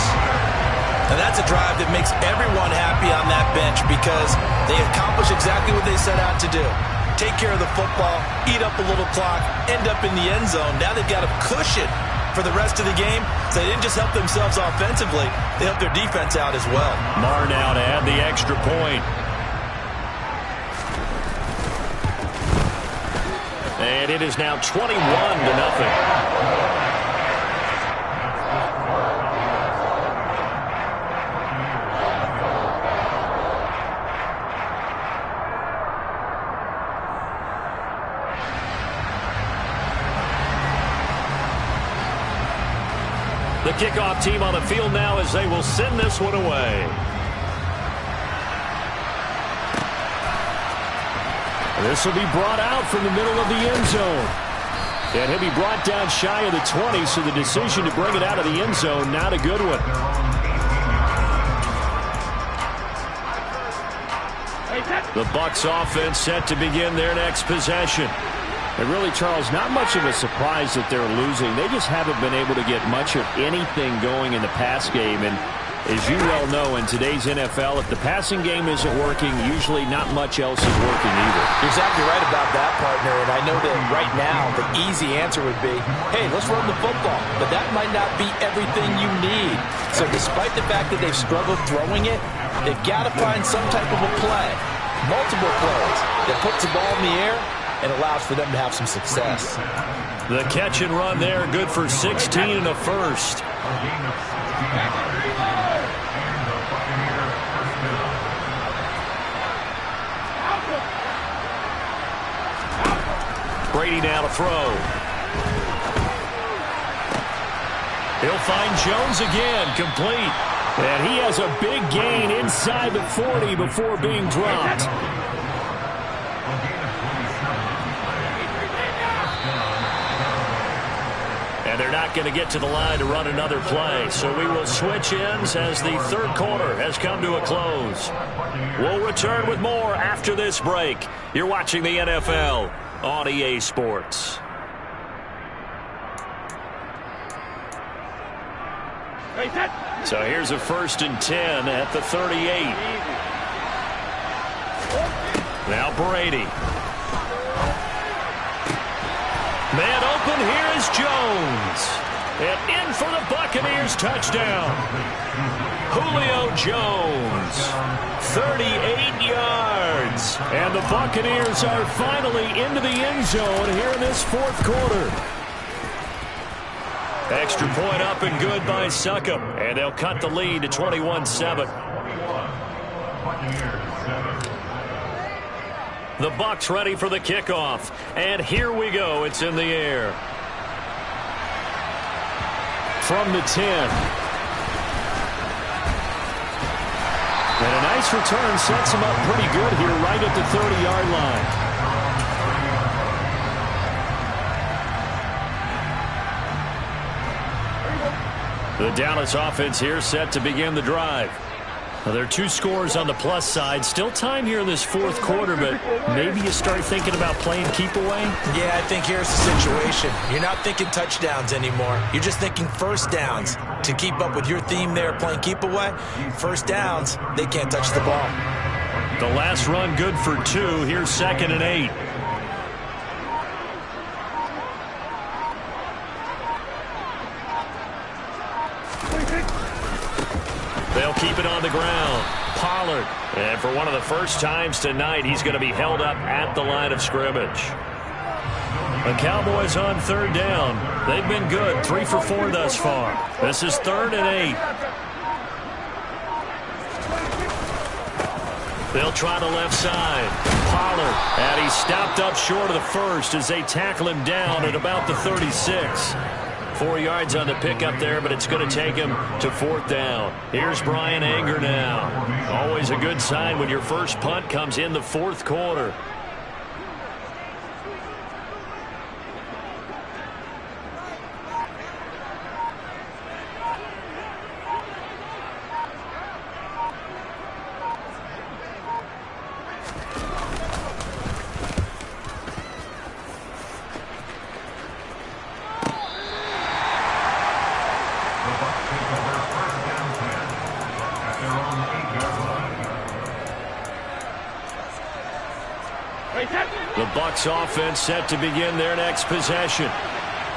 Speaker 2: And that's a drive that makes everyone happy on that bench because they accomplish exactly what they set out to do. Take care of the football, eat up a little clock, end up in the end zone. Now they've got a cushion for the rest of the game. So they didn't just help themselves offensively, they helped their defense out as well.
Speaker 4: Marr now to add the extra point. And it is now 21-0. The kickoff team on the field now as they will send this one away. This will be brought out from the middle of the end zone. And he'll be brought down shy of the 20, so the decision to bring it out of the end zone, not a good one. The Bucs offense set to begin their next possession. And really, Charles, not much of a surprise that they're losing. They just haven't been able to get much of anything going in the pass game. And as you well know, in today's NFL, if the passing game isn't working, usually not much else is working either.
Speaker 2: You're exactly right about that, partner. And I know that right now the easy answer would be, hey, let's run the football. But that might not be everything you need. So despite the fact that they've struggled throwing it, they've got to find some type of a play, multiple plays, that puts the ball in the air and allows for them to have some success.
Speaker 4: The catch and run there, good for 16 and a first. Brady now to throw. He'll find Jones again, complete. And he has a big gain inside the 40 before being dropped. And they're not going to get to the line to run another play. So we will switch ends as the third quarter has come to a close. We'll return with more after this break. You're watching the NFL on EA Sports. So here's a 1st and 10 at the 38. Now Brady. Man open, here is Jones. And in for the Buccaneers touchdown. Julio Jones, 38 yards. And the Buccaneers are finally into the end zone here in this fourth quarter. Extra point up and good by Succop. And they'll cut the lead to 21-7.
Speaker 1: The Bucs ready for the kickoff. And here we go. It's in the air. From the 10. And a nice return sets him up pretty good here right at the 30-yard line. The Dallas offense here set to begin the drive. Now, there are 2 scores on the plus side. Still time here in this fourth quarter, but maybe you start thinking about playing keep away?
Speaker 2: Yeah, I think here's the situation. You're not thinking touchdowns anymore. You're just thinking first downs. To keep up with your theme there, playing keep away, first downs, they can't touch the ball.
Speaker 1: The last run good for 2. Here's 2nd and 8. They'll keep it on the ground. Pollard. And for one of the first times tonight, he's going to be held up at the line of scrimmage. The Cowboys on 3rd down. They've been good. 3 for 4 thus far. This is 3rd and 8. They'll try the left side. Pollard. And he's stopped up short of the first as they tackle him down at about the 36. 4 yards on the pickup there, but it's going to take him to 4th down. Here's Brian Anger now. Always a good sign when your first punt comes in the 4th quarter. The Bucs offense set to begin their next possession.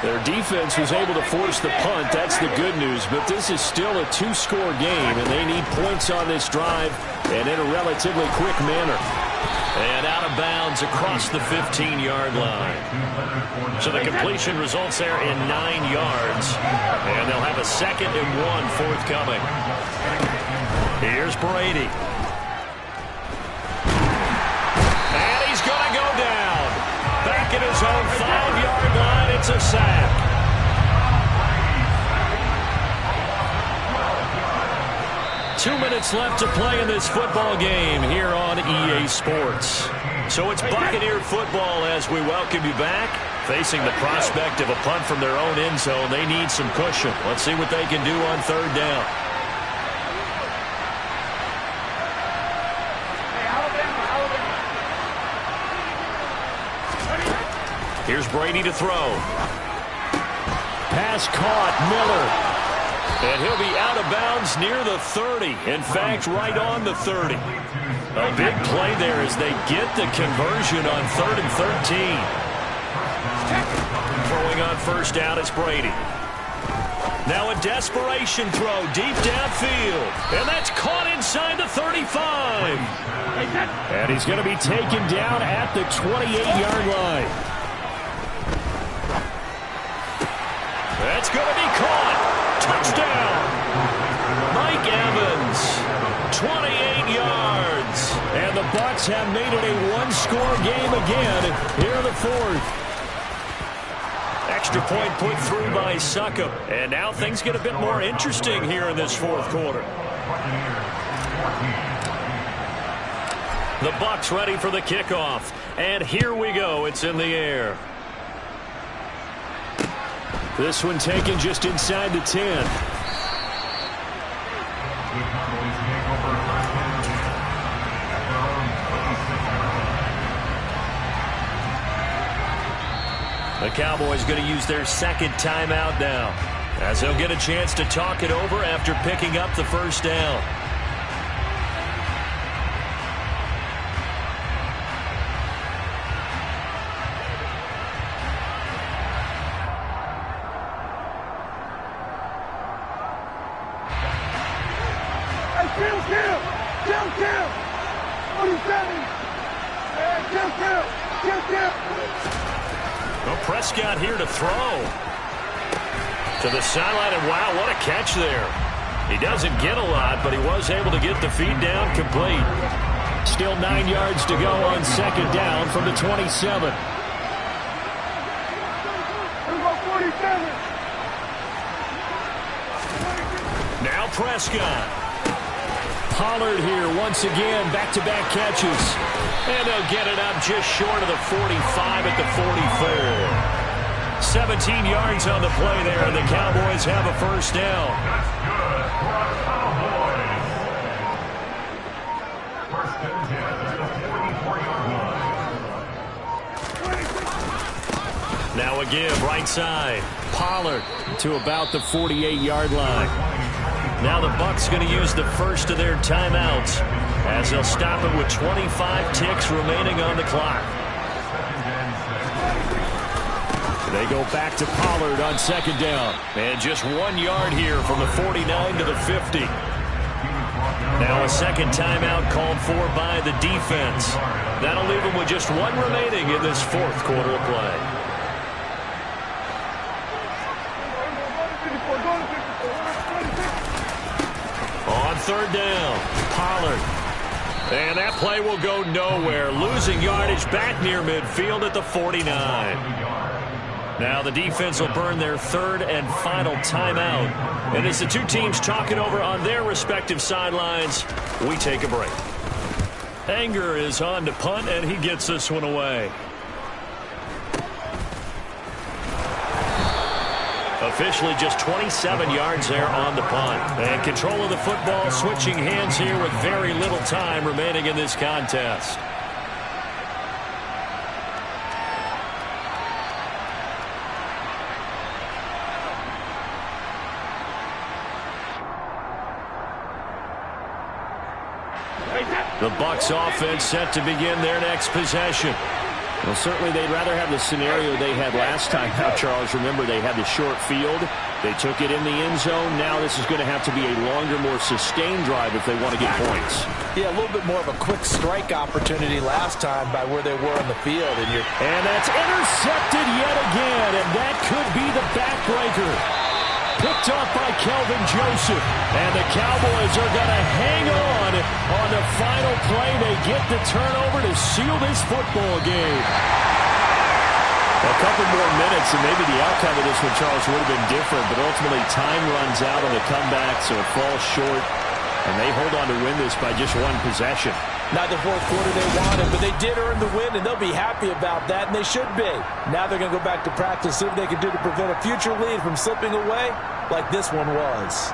Speaker 1: Their defense was able to force the punt. That's the good news. But this is still a 2-score game, and they need points on this drive and in a relatively quick manner. And out of bounds across the 15-yard line. So the completion results there in 9 yards. And they'll have a 2nd and 1 forthcoming. Here's Brady. Back at his own 5-yard line, it's a sack. Two minutes left to play in this football game here on EA Sports. So it's Buccaneer football as we welcome you back. Facing the prospect of a punt from their own end zone, they need some cushion. Let's see what they can do on 3rd down. Here's Brady to throw. Pass caught, Miller. And he'll be out of bounds near the 30. In fact, right on the 30. A big play there as they get the conversion on 3rd and 13. Throwing on 1st down is Brady. Now a desperation throw deep downfield. And that's caught inside the 35. And he's going to be taken down at the 28-yard line. That's going to be caught. Touchdown. Mike Evans, 28 yards. And the Bucs have made it a 1-score game again here in the 4th. Extra point put through by Succop. And now things get a bit more interesting here in this 4th quarter. The Bucs ready for the kickoff. And here we go. It's in the air. This one taken just inside the 10. The Cowboys going to use their 2nd timeout now, as they'll get a chance to talk it over after picking up the 1st down. Well, Prescott here to throw. To the sideline, and wow, what a catch there. He doesn't get a lot, but he was able to get the feed down complete. Still 9 yards to go on second down from the 27. Now Prescott. Pollard here once again, back-to-back catches. And they'll get it up just short of the 45 at the 44. 17 yards on the play there, and the Cowboys have a first down.
Speaker 5: That's good for our Cowboys. First and 10 at the 44-yard line.
Speaker 1: Now a give, right side. Pollard to about the 48-yard line. Now the Bucs going to use the first of their timeouts as they'll stop it with 25 ticks remaining on the clock. They go back to Pollard on second down. And just 1 yard here from the 49 to the 50. Now a second timeout called for by the defense. That'll leave them with just one remaining in this fourth quarter of play. On third down, Pollard. And that play will go nowhere. Losing yardage back near midfield at the 49. Now the defense will burn their third and final timeout. And as the two teams talk it over on their respective sidelines, we take a break. Anger is on to punt, and he gets this one away. Officially just 27 yards there on the punt. And control of the football switching hands here with very little time remaining in this contest. The Bucs offense set to begin their next possession. Well, certainly they'd rather have the scenario they had last time out, Charles. Remember, they had the short field. They took it in the end zone. Now this is going to have to be a longer, more sustained drive if they want to get points.
Speaker 2: Yeah, a little bit more of a quick strike opportunity last time by where they were on the field.
Speaker 1: And that's intercepted yet again, and that could be the backbreaker. Picked off by Kelvin Joseph. And the Cowboys are going to hang on the final play. They get the turnover to seal this football game. A couple more minutes, and maybe the outcome of this one, Charles, would have been different. But ultimately, time runs out on the comeback, so it falls short. And they hold on to win this by just one possession.
Speaker 2: Not the fourth quarter they wanted, but they did earn the win, and they'll be happy about that, and they should be. Now they're going to go back to practice, see what they can do to prevent a future lead from slipping away like this one was.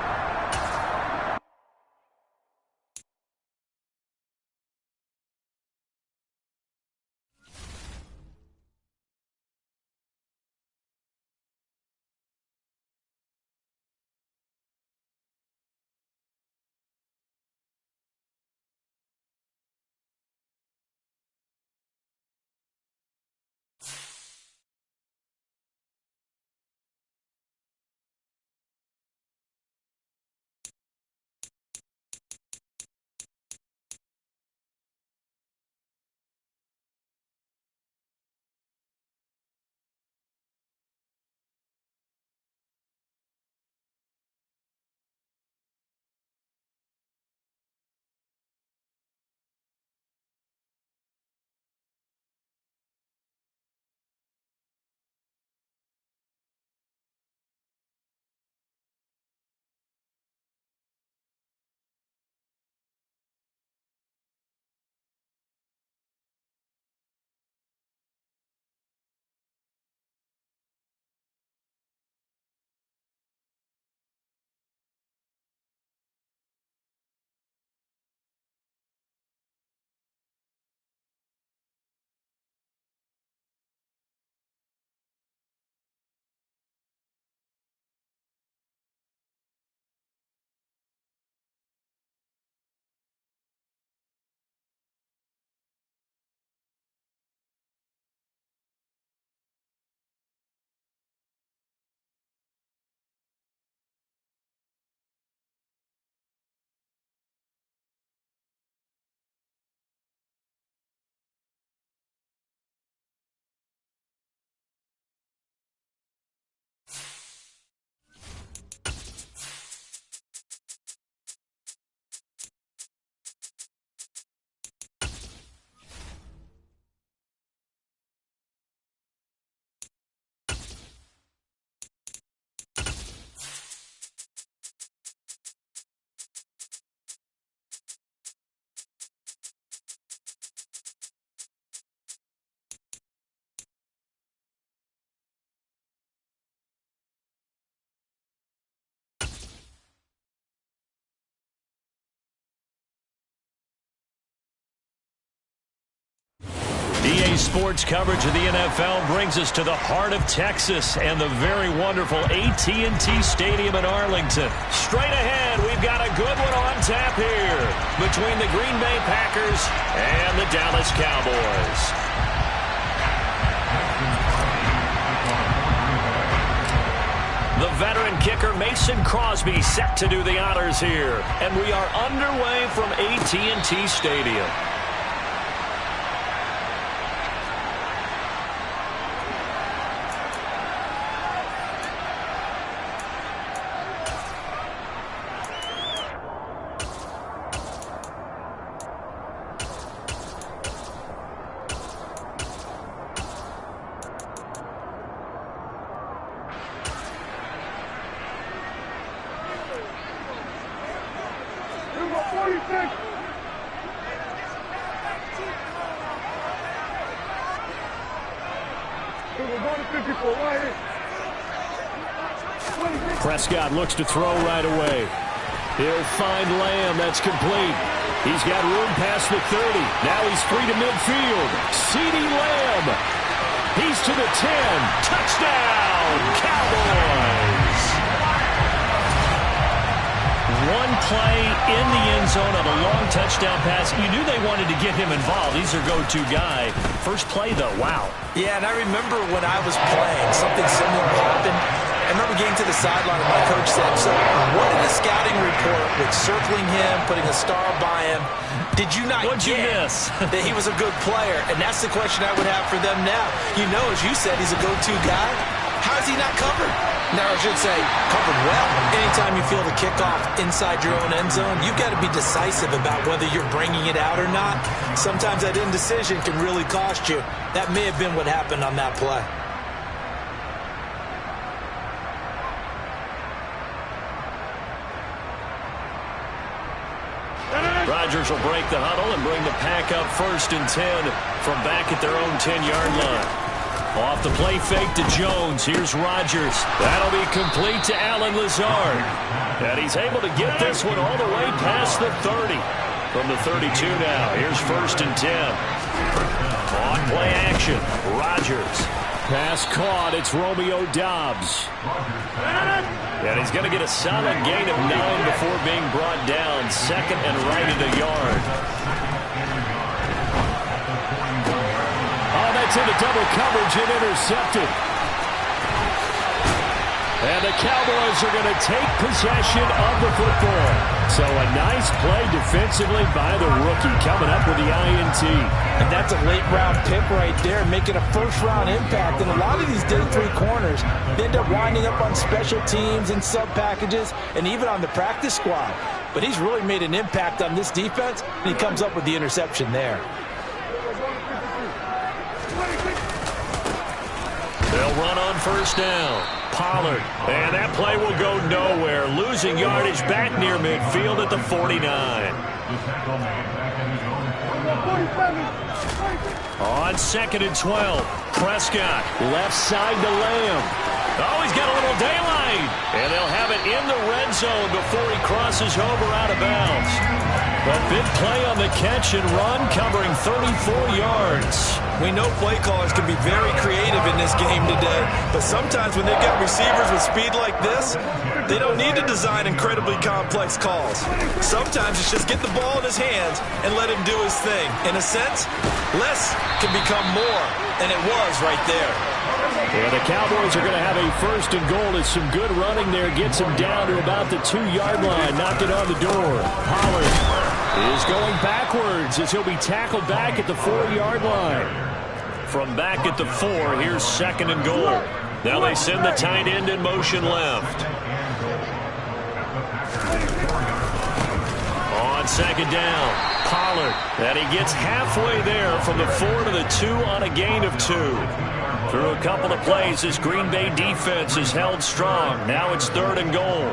Speaker 1: EA Sports coverage of the NFL brings us to the heart of Texas and the very wonderful AT&T Stadium in Arlington. Straight ahead, we've got a good one on tap here between the Green Bay Packers and the Dallas Cowboys. The veteran kicker Mason Crosby set to do the honors here, and we are underway from AT&T Stadium.
Speaker 4: Prescott looks to throw right away. He'll find Lamb. That's complete. He's got room past the 30. Now he's free to midfield. CeeDee Lamb. He's to the 10. Touchdown, Cowboys.
Speaker 1: One play in the end zone on a long touchdown pass. You knew they wanted to get him involved. He's their go-to guy. First play, though, wow.
Speaker 2: Yeah, and I remember when I was playing, something similar happened. I remember getting to the sideline and my coach said, so what in the scouting report with circling him, putting a star by him, did you not
Speaker 1: What'd you
Speaker 2: get
Speaker 1: miss?
Speaker 2: that he was a good player? And that's the question I would have for them now. You know, as you said, he's a go-to guy. How is he not covered? Now, I should say, covered well. Anytime you feel the kickoff inside your own end zone, you've got to be decisive about whether you're bringing it out or not. Sometimes that indecision can really cost you. That may have been what happened on that play.
Speaker 1: Rodgers will break the huddle and bring the pack up 1st and 10 from back at their own 10-yard line. Off the play fake to Jones. Here's Rodgers. That'll be complete to Allen Lazard. And he's able to get this one all the way past the 30. From the 32 now. Here's 1st and 10. On play action. Rodgers.
Speaker 4: Pass caught. It's Romeo Doubs.
Speaker 1: And he's going to get a solid gain of 9 before being brought down. 2nd and right at a yard.
Speaker 4: Oh, that's into double coverage and intercepted. And the Cowboys are going to take possession of the football. So a nice play defensively by the rookie coming up with the INT.
Speaker 2: And that's a late-round pick right there, making a first-round impact. And a lot of these day 3 corners, they end up winding up on special teams and sub-packages and even on the practice squad. But he's really made an impact on this defense, and he comes up with the interception there.
Speaker 1: They'll run on 1st down. Pollard. And that play will go nowhere. Losing yardage back near midfield at the 49. On 2nd and 12. Prescott.
Speaker 4: Left side to Lamb.
Speaker 1: Oh, he's got a little daylight. And they'll have it in the red zone before he crosses over out of bounds. A big play on the catch and run, covering 34 yards.
Speaker 2: We know play callers can be very creative in this game today, but sometimes when they've got receivers with speed like this, they don't need to design incredibly complex calls. Sometimes it's just get the ball in his hands and let him do his thing. In a sense, less can become more, and it was right there.
Speaker 4: Yeah, the Cowboys are going to have a 1st and goal. It's some good running there. Gets him down to about the 2-yard line. Knocked it on the door. Pollard is going backwards as he'll be tackled back at the 4-yard line.
Speaker 1: From back at the 4, here's 2nd and goal. Now they send the tight end in motion left. On 2nd down, Pollard. And he gets halfway there from the 4 to the 2 on a gain of 2. Through a couple of plays, this Green Bay defense is held strong. Now it's 3rd and goal.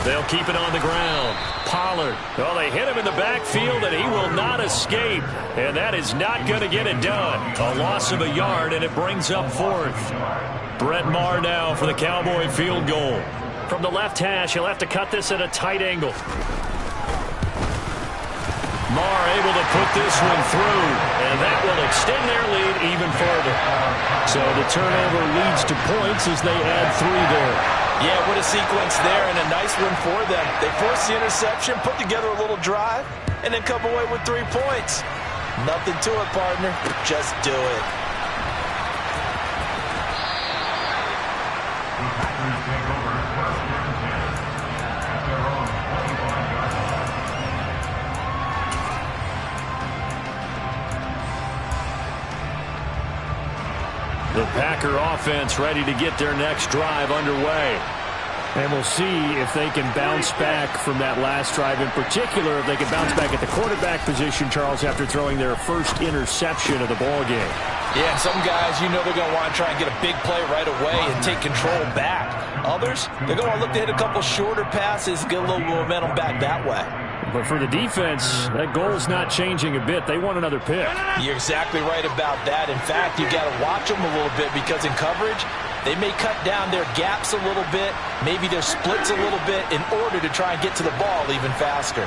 Speaker 1: They'll keep it on the ground. Pollard. Well, they hit him in the backfield, and he will not escape. And that is not going to get it done. A loss of a yard, and it brings up 4th. Brett Maher now for the Cowboy field goal. From the left hash, he'll have to cut this at a tight angle. Marr able to put this one through, and that will extend their lead even further. So the turnover leads to points as they add 3 there.
Speaker 2: Yeah, what a sequence there, and a nice one for them. They forced the interception, put together a little drive, and then come away with 3 points. Nothing to it, partner. Just do it.
Speaker 1: The Packer offense ready to get their next drive underway.
Speaker 4: And we'll see if they can bounce back from that last drive. In particular, if they can bounce back at the quarterback position, Charles, after throwing their first interception of the ball game.
Speaker 2: Yeah, some guys, you know they're going to want to try and get a big play right away and take control back. Others, they're going to look to hit a couple shorter passes, get a little momentum back that way.
Speaker 4: But for the defense, that goal's not changing a bit. They want another pick.
Speaker 2: You're exactly right about that. In fact, you got to watch them a little bit because in coverage, they may cut down their gaps a little bit, maybe their splits a little bit in order to try and get to the ball even faster.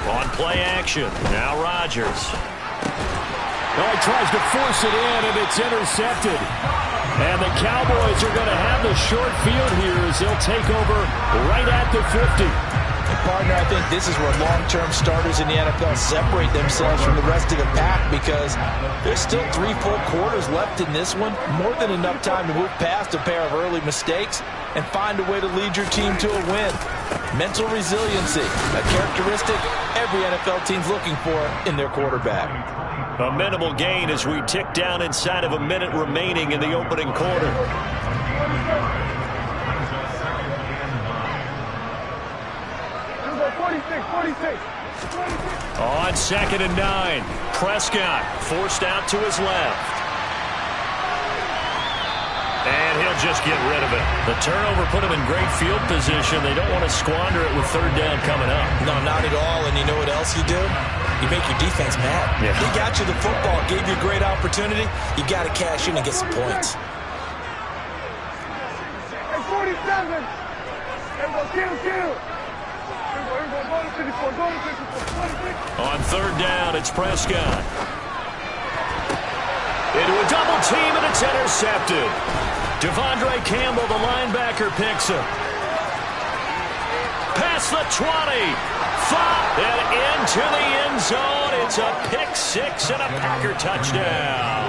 Speaker 1: On play action, now Rodgers.
Speaker 4: Well, he tries to force it in, and it's intercepted. And the Cowboys are going to have the short field here as they'll take over right at the 50.
Speaker 2: And partner, I think this is where long-term starters in the NFL separate themselves from the rest of the pack because there's still 3 full quarters left in this one. More than enough time to move past a pair of early mistakes and find a way to lead your team to a win. Mental resiliency, a characteristic every NFL team's looking for in their quarterback.
Speaker 1: A minimal gain as we tick down inside of a minute remaining in the opening quarter. On 2nd and 9, Prescott forced out to his left. And he'll just get rid of it. The turnover put him in great field position. They don't want to squander it with 3rd down coming up.
Speaker 2: No, not at all. And you know what else you do? You make your defense mad.
Speaker 1: Yeah.
Speaker 2: He got you the football, gave you a great opportunity. You got to cash in and get some points.
Speaker 3: Hey, 47. Kill.
Speaker 1: On 3rd down, it's Prescott. Into a double team, and it's intercepted. Devondre Campbell, the linebacker, picks him. Past the 20. 5 and into the end zone. It's a pick 6 and a Packer touchdown.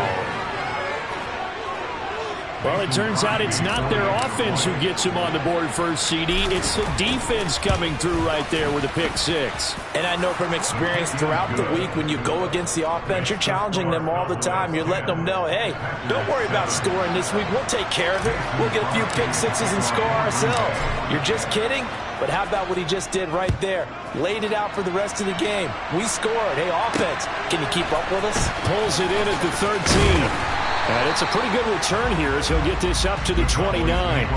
Speaker 4: Well, it turns out it's not their offense who gets him on the board first, CD. It's the defense coming through right there with a pick 6.
Speaker 2: And I know from experience throughout the week when you go against the offense, you're challenging them all the time. You're letting them know, hey, don't worry about scoring this week. We'll take care of it. We'll get a few pick 6s and score ourselves. You're just kidding? But how about what he just did right there? Laid it out for the rest of the game. We scored. Hey, offense, can you keep up with us?
Speaker 4: Pulls it in at the 13. And it's a pretty good return here as he'll get this up to the 29.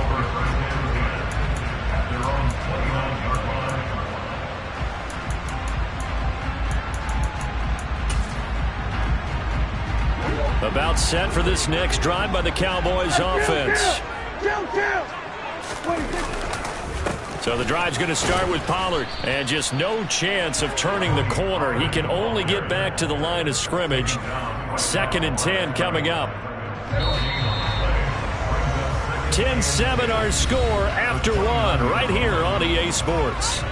Speaker 4: About set for this next drive by the Cowboys offense. So the drive's going to start with Pollard, and just no chance of turning the corner. He can only get back to the line of scrimmage. 2nd and 10 coming up. 10-7 our score after 1 right here on EA Sports.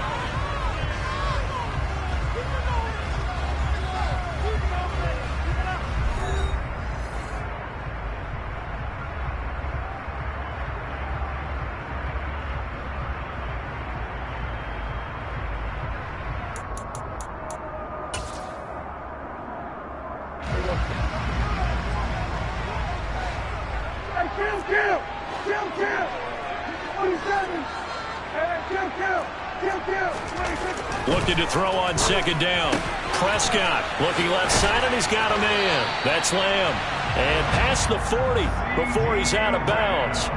Speaker 4: Looking to throw on 2nd down. Prescott looking left side, and he's got a man. That's Lamb. And past the 40 before he's out of bounds.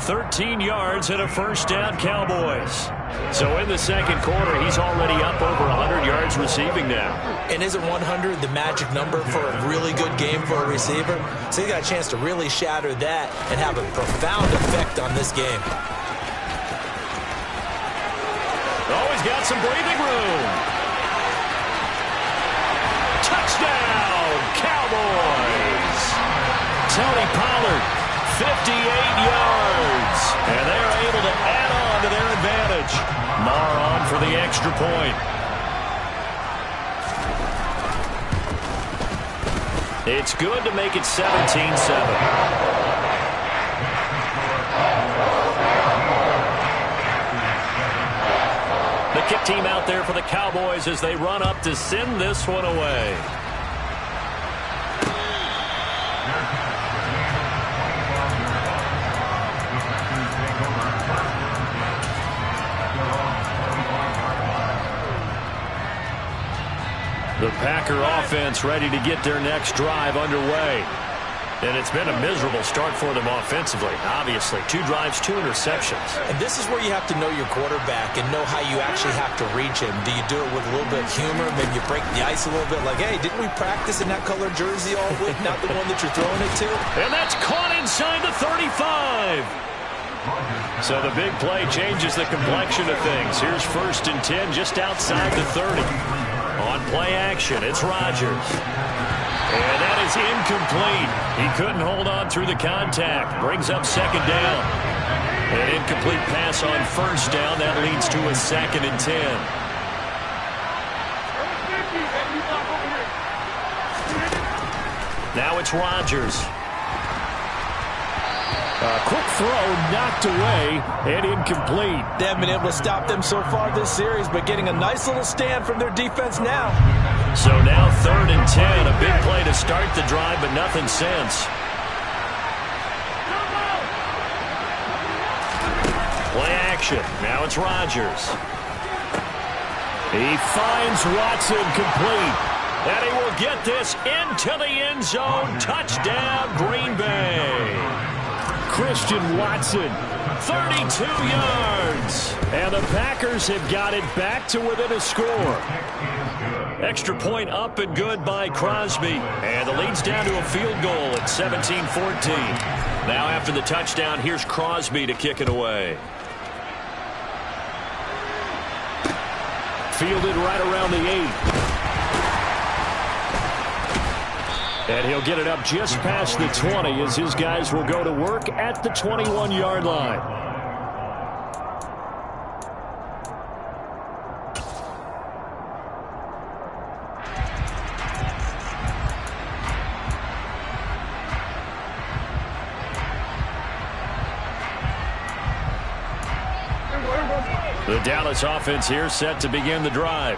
Speaker 4: 13 yards and a 1st down, Cowboys. So in the 2nd quarter, he's already up over 100 yards receiving now.
Speaker 2: And isn't 100 the magic number for a really good game for a receiver? So he got a chance to really shatter that and have a profound effect on this game.
Speaker 1: got some breathing room. Touchdown, Cowboys. Tony Pollard, 58 yards. And they're able to add on to their advantage. Marr on for the extra point. It's good to make it 17-7. The kick team out there for the Cowboys as they run up to send this one away. The Packer offense ready to get their next drive underway. And it's been a miserable start for them offensively. Obviously, 2 drives, 2 interceptions.
Speaker 2: And this is where you have to know your quarterback and know how you actually have to reach him. Do you do it with a little bit of humor? Maybe you break the ice a little bit like, hey, didn't we practice in that color jersey all week? Not the one that you're throwing it to?
Speaker 1: And that's caught inside the 35. So the big play changes the complexion of things. Here's 1st and 10 just outside the 30. On play action, it's Rodgers. And that is incomplete. He couldn't hold on through the contact. Brings up 2nd down. An incomplete pass on 1st down. That leads to a 2nd and 10. Now it's Rodgers. A quick throw knocked away and incomplete.
Speaker 2: They haven't been able to stop them so far this series, but getting a nice little stand from their defense now.
Speaker 1: So now 3rd and 10. A big play to start the drive, but nothing since. Play action. Now it's Rodgers. He finds Watson complete. And he will get this into the end zone. Touchdown, Green Bay. Christian Watson, 32 yards. And the Packers have got it back to within a score. Extra point up and good by Crosby. And the lead's down to a field goal at 17-14. Now after the touchdown, here's Crosby to kick it away. Fielded right around the 8. And he'll get it up just past the 20 as his guys will go to work at the 21-yard line. The Dallas offense here set to begin the drive.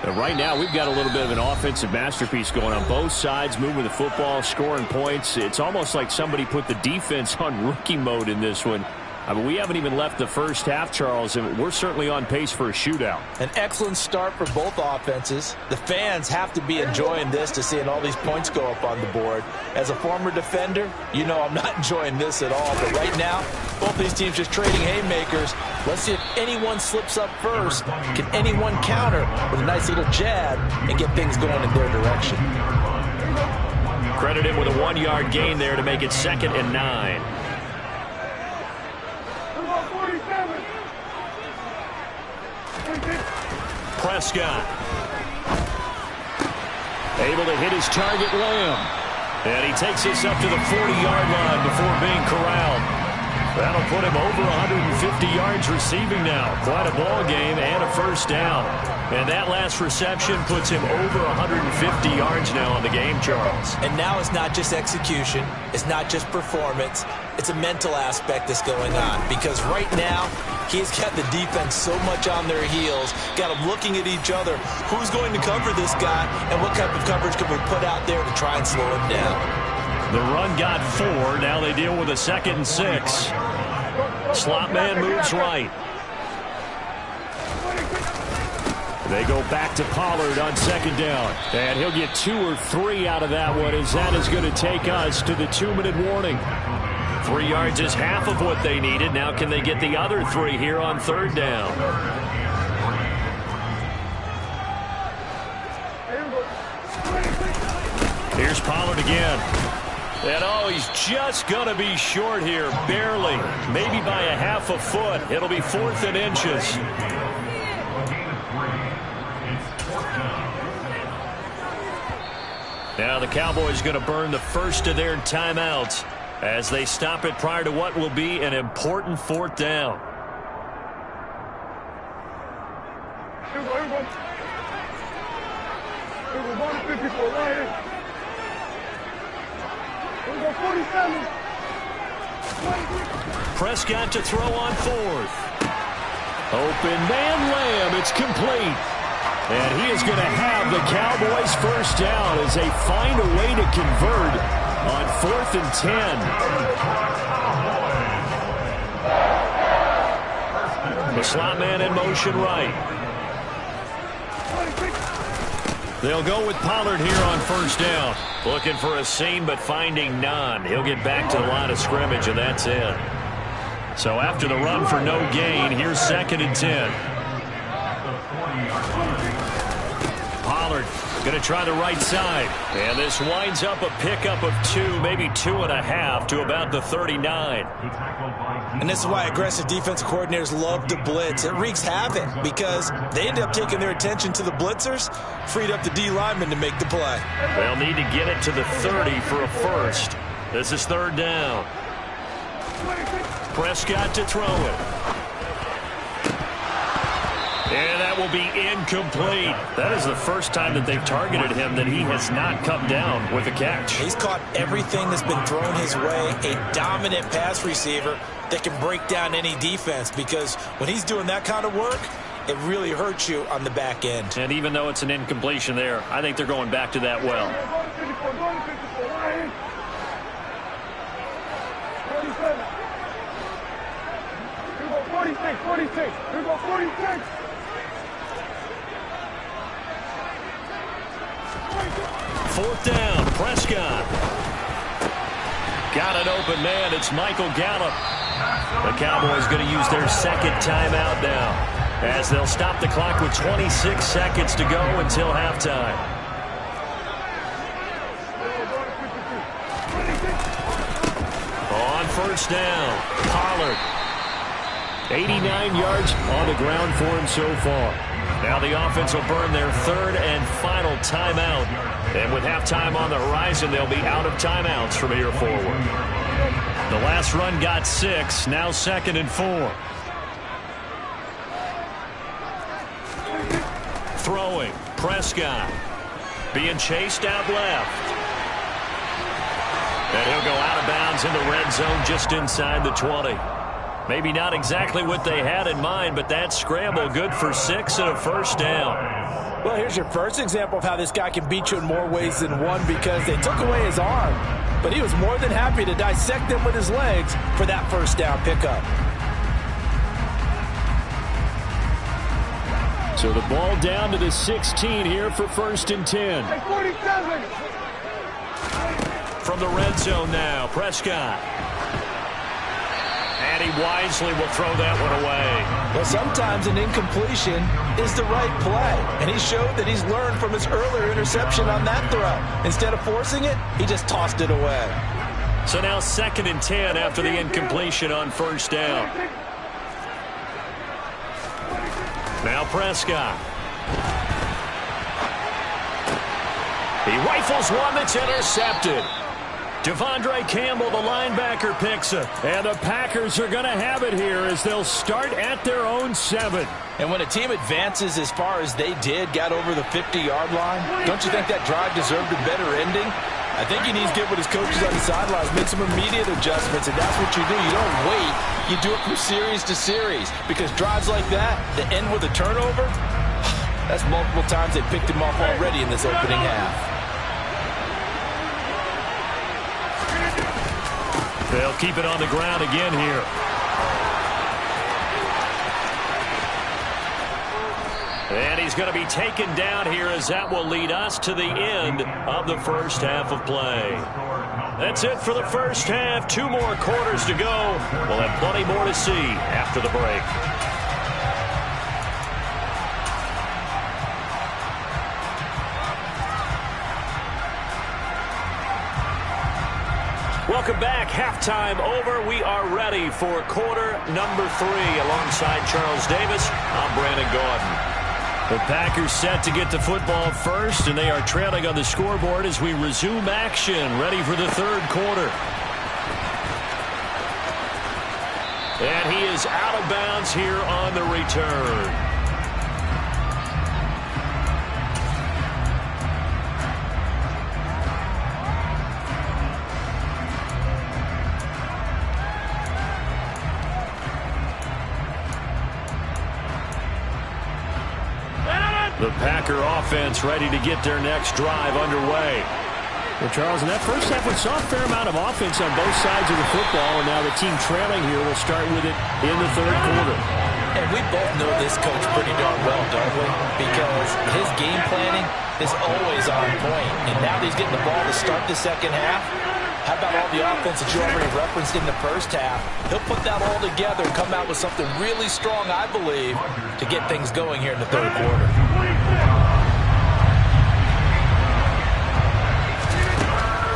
Speaker 1: Right now, we've got a little bit of an offensive masterpiece going on both sides, moving the football, scoring points. It's almost like somebody put the defense on rookie mode in this one. I mean, we haven't even left the first half, Charles, and we're certainly on pace for a shootout.
Speaker 2: An excellent start for both offenses. The fans have to be enjoying this to seeing all these points go up on the board. As a former defender, you know I'm not enjoying this at all. But right now, both these teams just trading haymakers. Let's see if anyone slips up first. Can anyone counter with a nice little jab and get things going in their direction?
Speaker 1: Credit him with a 1-yard gain there to make it 2nd and 9. Prescott. Able to hit his target, Lamb. And he takes this up to the 40-yard line before being corralled. That'll put him over 150 yards receiving now. Quite a ball game and a 1st down. And that last reception puts him over 150 yards now on the game, Charles.
Speaker 2: And now it's not just execution. It's not just performance. It's a mental aspect that's going on. Because right now, he's got the defense so much on their heels. Got them looking at each other. Who's going to cover this guy? And what type of coverage can we put out there to try and slow him down?
Speaker 1: The run got 4. Now they deal with a 2nd and 6. Slot man moves right. They go back to Pollard on 2nd down. And he'll get 2 or 3 out of that one, as that is going to take us to the 2-minute warning. 3 yards is half of what they needed. Now can they get the other 3 here on 3rd down? Here's Pollard again. And oh, he's just going to be short here, barely. Maybe by a half a foot. It'll be 4th and inches.
Speaker 5: It's 4th down.
Speaker 1: Now the Cowboys going to burn the first of their timeouts as they stop it prior to what will be an important 4th down.
Speaker 3: Here we go. Here we go. 154 right here. Here we go. 47.
Speaker 1: Prescott to throw on 4th. Open man Lamb. It's complete. And he is going to have the Cowboys first down as they find a way to convert on 4th and 10. The slot man in motion right. They'll go with Pollard here on first down. Looking for a seam but finding none. He'll get back to the line of scrimmage and that's it. So after the run for no gain, here's 2nd and 10. Pollard going to try the right side. And this winds up a pickup of 2, maybe 2.5 to about the 39.
Speaker 2: And this is why aggressive defense coordinators love to blitz. It wreaks havoc because they end up taking their attention to the blitzers, freed up the D lineman to make the play.
Speaker 1: They'll need to get it to the 30 for a first. This is 3rd down. Prescott to throw it. And that will be incomplete. That is the first time that they've targeted him that he has not come down with a catch.
Speaker 2: He's caught everything that's been thrown his way. A dominant pass receiver that can break down any defense because when he's doing that kind of work, it really hurts you on the back end.
Speaker 1: And even though it's an incompletion there, I think they're going back to that well.
Speaker 3: 46, 46. Here we go, 46.
Speaker 1: Fourth down, Prescott. Got an open man. It's Michael Gallup. The Cowboys going to use their second timeout now as they'll stop the clock with 26 seconds to go until halftime. On first down, Pollard. 89 yards on the ground for him so far. Now the offense will burn their third and final timeout. And with halftime on the horizon, they'll be out of timeouts from here forward. The last run got 6, now 2nd and 4. Throwing, Prescott. Being chased out left. And he'll go out of bounds in the red zone just inside the 20. Maybe not exactly what they had in mind, but that scramble good for 6 and a first down.
Speaker 2: Well, here's your first example of how this guy can beat you in more ways than one because they took away his arm. But he was more than happy to dissect them with his legs for that first down pickup.
Speaker 4: So the ball down to the 16 here for 1st and 10.
Speaker 3: 47.
Speaker 1: From the red zone now, Prescott. And he wisely will throw that one away.
Speaker 2: Well, sometimes an incompletion is the right play. And he showed that he's learned from his earlier interception on that throw. Instead of forcing it, he just tossed it away.
Speaker 1: So now 2nd and 10 after the incompletion on first down. Now Prescott. He rifles one that's intercepted. Devondre Campbell, the linebacker, picks it. And the Packers are going to have it here as they'll start at their own 7.
Speaker 2: And when a team advances as far as they did, got over the 50-yard line, don't you think that drive deserved a better ending? I think he needs to get with his coaches on the sidelines, make some immediate adjustments, and that's what you do. You don't wait. You do it from series to series because drives like that end with a turnover, that's multiple times they picked him off already in this opening half.
Speaker 1: They'll keep it on the ground again here. And he's going to be taken down here as that will lead us to the end of the first half of play. That's it for the first half. 2 more quarters to go. We'll have plenty more to see after the break. Welcome back. Halftime over. We are ready for quarter number 3. Alongside Charles Davis, I'm Brandon Gaudin. The Packers set to get the football first, and they are trailing on the scoreboard as we resume action, ready for the third quarter. And he is out of bounds here on the return. The Packer offense ready to get their next drive underway.
Speaker 4: Well, Charles, in that first half, we saw a fair amount of offense on both sides of the football, and now the team trailing here will start with it in the third quarter.
Speaker 2: And we both know this coach pretty darn well, don't we? Because his game planning is always on point. And now that he's getting the ball to start the second half, how about all the offense that you already referenced in the first half? He'll put that all together and come out with something really strong, I believe, to get things going here in the third quarter.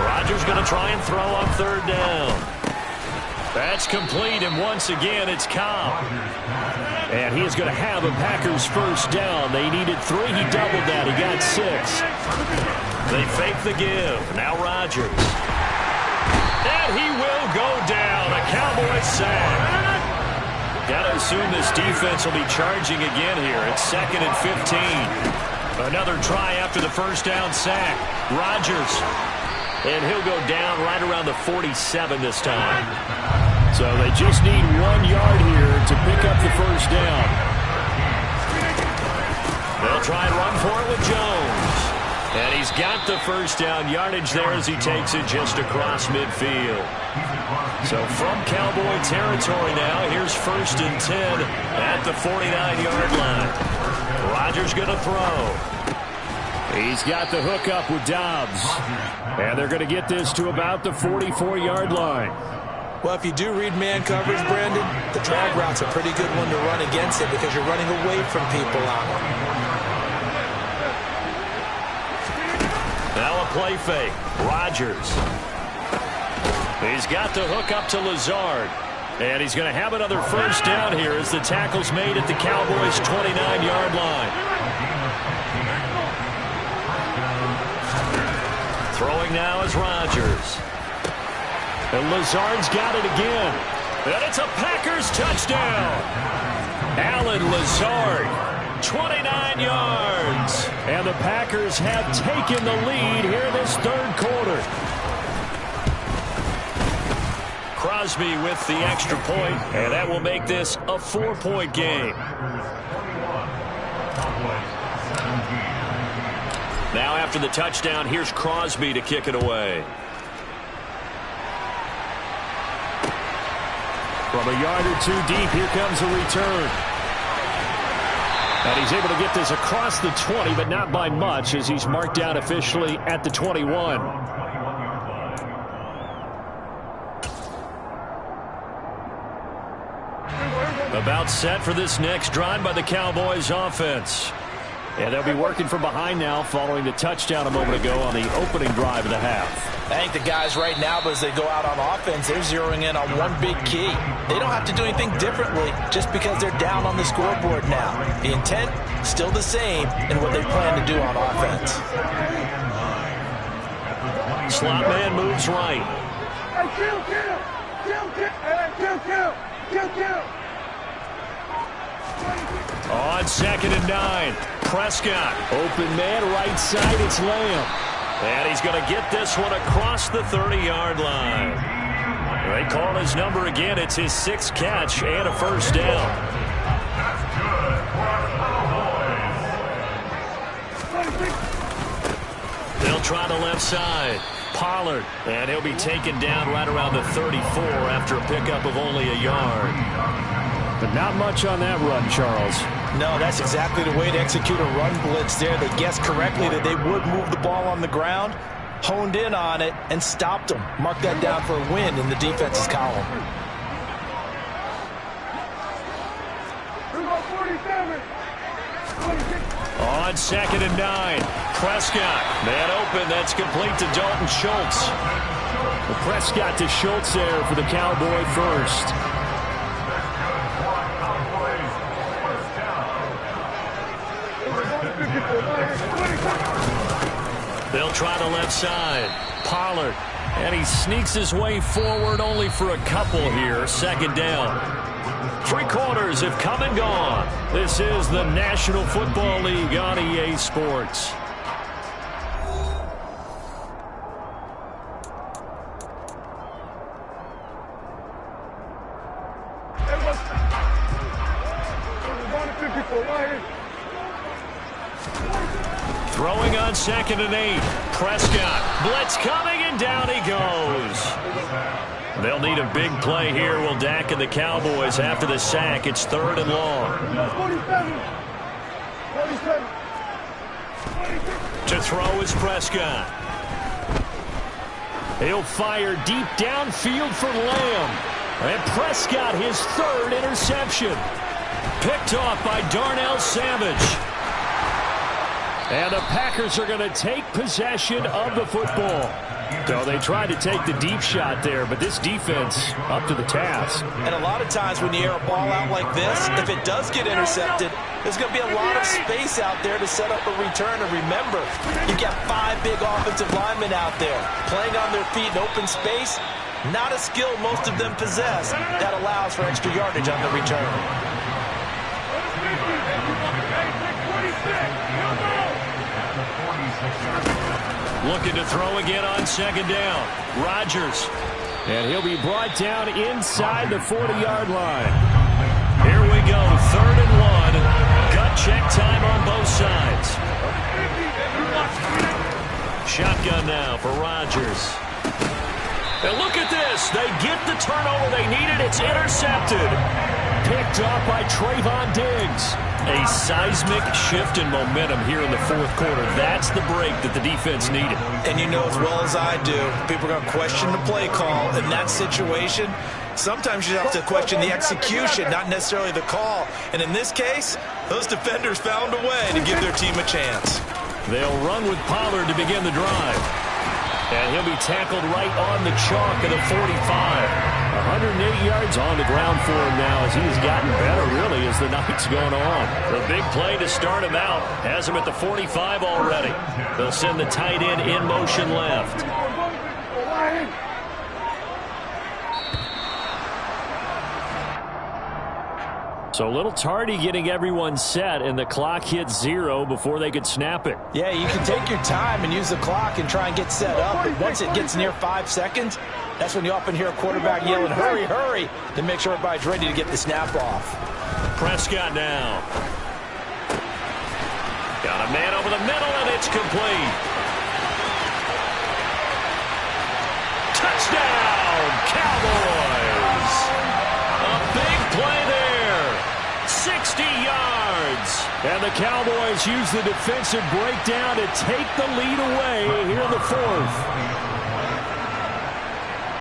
Speaker 1: Rodgers going to try and throw on third down. That's complete, and once again, it's Cobb. And he is going to have a Packers first down. They needed 3. He doubled that. He got 6. They fake the give. Now Rodgers. And he will go down. A Cowboys sack. Got to assume this defense will be charging again here. It's 2nd and 15. Another try after the first down sack. Rodgers. And he'll go down right around the 47 this time.
Speaker 4: So they just need 1 yard here to pick up the first down.
Speaker 1: They'll try and run for it with Jones. And he's got the first down yardage there as he takes it just across midfield. So from Cowboy territory now, here's 1st and 10 at the 49-yard line. Rodgers going to throw.
Speaker 4: He's got the hook up with Dobbs. And they're going to get this to about the 44-yard line.
Speaker 2: Well, if you do read man coverage, Brandon, the drag route's a pretty good one to run against it because you're running away from people on it.
Speaker 1: Now a play fake. Rodgers. He's got the hook up to Lazard. And he's going to have another first down here as the tackle's made at the Cowboys' 29-yard line. Throwing now is Rodgers. And Lazard's got it again. And it's a Packers touchdown. Allen Lazard, 29 yards.
Speaker 4: And the Packers have taken the lead here this third quarter.
Speaker 1: Crosby with the extra point, and that will make this a 4-point game. Now after the touchdown, here's Crosby to kick it away.
Speaker 4: From a yard or 2 deep, here comes a return. And he's able to get this across the 20, but not by much as he's marked down officially at the 21.
Speaker 1: About set for this next drive by the Cowboys offense.
Speaker 4: And they'll be working from behind now following the touchdown a moment ago on the opening drive of the half.
Speaker 2: I think the guys right now, as they go out on offense, they're zeroing in on one big key. They don't have to do anything differently just because they're down on the scoreboard now. The intent, still the same in what they plan to do on offense.
Speaker 1: Slot man moves right. On 2nd and 9, Prescott.
Speaker 4: Open man, right side, it's Lamb.
Speaker 1: And he's going to get this one across the 30-yard line. They call his number again. It's his 6th catch and a first down. They'll try the left side. Pollard. And he'll be taken down right around the 34 after a pickup of only a yard.
Speaker 4: But not much on that run, Charles.
Speaker 2: No, that's exactly the way to execute a run blitz there. They guessed correctly that they would move the ball on the ground, honed in on it, and stopped them. Mark that down for a win in the defense's column.
Speaker 1: On 2nd and 9, Prescott. Man open, that's complete to Dalton Schultz.
Speaker 4: Well, Prescott to Schultz there for the Cowboy first.
Speaker 1: They'll try the left side. Pollard. And he sneaks his way forward only for a couple here. Second down. 3 quarters have come and gone. This is the National Football League on EA Sports. Throwing on 2nd and 8. Prescott. Blitz coming, and down he goes. They'll need a big play here. Will Dak and the Cowboys after the sack. It's 3rd and long. To throw is Prescott. He'll fire deep downfield for Lamb. And Prescott his 3rd interception. Picked off by Darnell Savage. And the Packers are going to take possession of the football. So they tried to take the deep shot there, but this defense up to the task.
Speaker 2: And a lot of times when you air a ball out like this, if it does get intercepted, there's going to be a lot of space out there to set up a return. And remember, you've got 5 big offensive linemen out there playing on their feet in open space. Not a skill most of them possess that allows for extra yardage on the return.
Speaker 1: Looking to throw again on 2nd down. Rodgers. And he'll be brought down inside the 40-yard line. Here we go, 3rd and 1. Gut check time on both sides. Shotgun now for Rodgers. And look at this. They get the turnover they needed. It's intercepted. Picked off by Trayvon Diggs. A seismic shift in momentum here in the 4th quarter. That's the break that the defense needed.
Speaker 2: And you know as well as I do, people are going to question the play call. In that situation, sometimes you have to question the execution, not necessarily the call. And in this case, those defenders found a way to give their team a chance.
Speaker 1: They'll run with Pollard to begin the drive. And he'll be tackled right on the chalk of the 45. 108 yards on the ground for him now as he's gotten better, really, as the night's gone on. The big play to start him out has him at the 45 already. They'll send the tight end in motion left. So a little tardy getting everyone set, and the clock hits 0 before they could snap it.
Speaker 2: Yeah, you can take your time and use the clock and try and get set up. But once it gets near 5 seconds, that's when you often hear a quarterback yelling, hurry, hurry, to make sure everybody's ready to get the snap off.
Speaker 1: Prescott now. Got a man over the middle, and it's complete. Touchdown, Cowboys! A big play there. 60 yards. And the Cowboys use the defensive breakdown to take the lead away here in the 4th.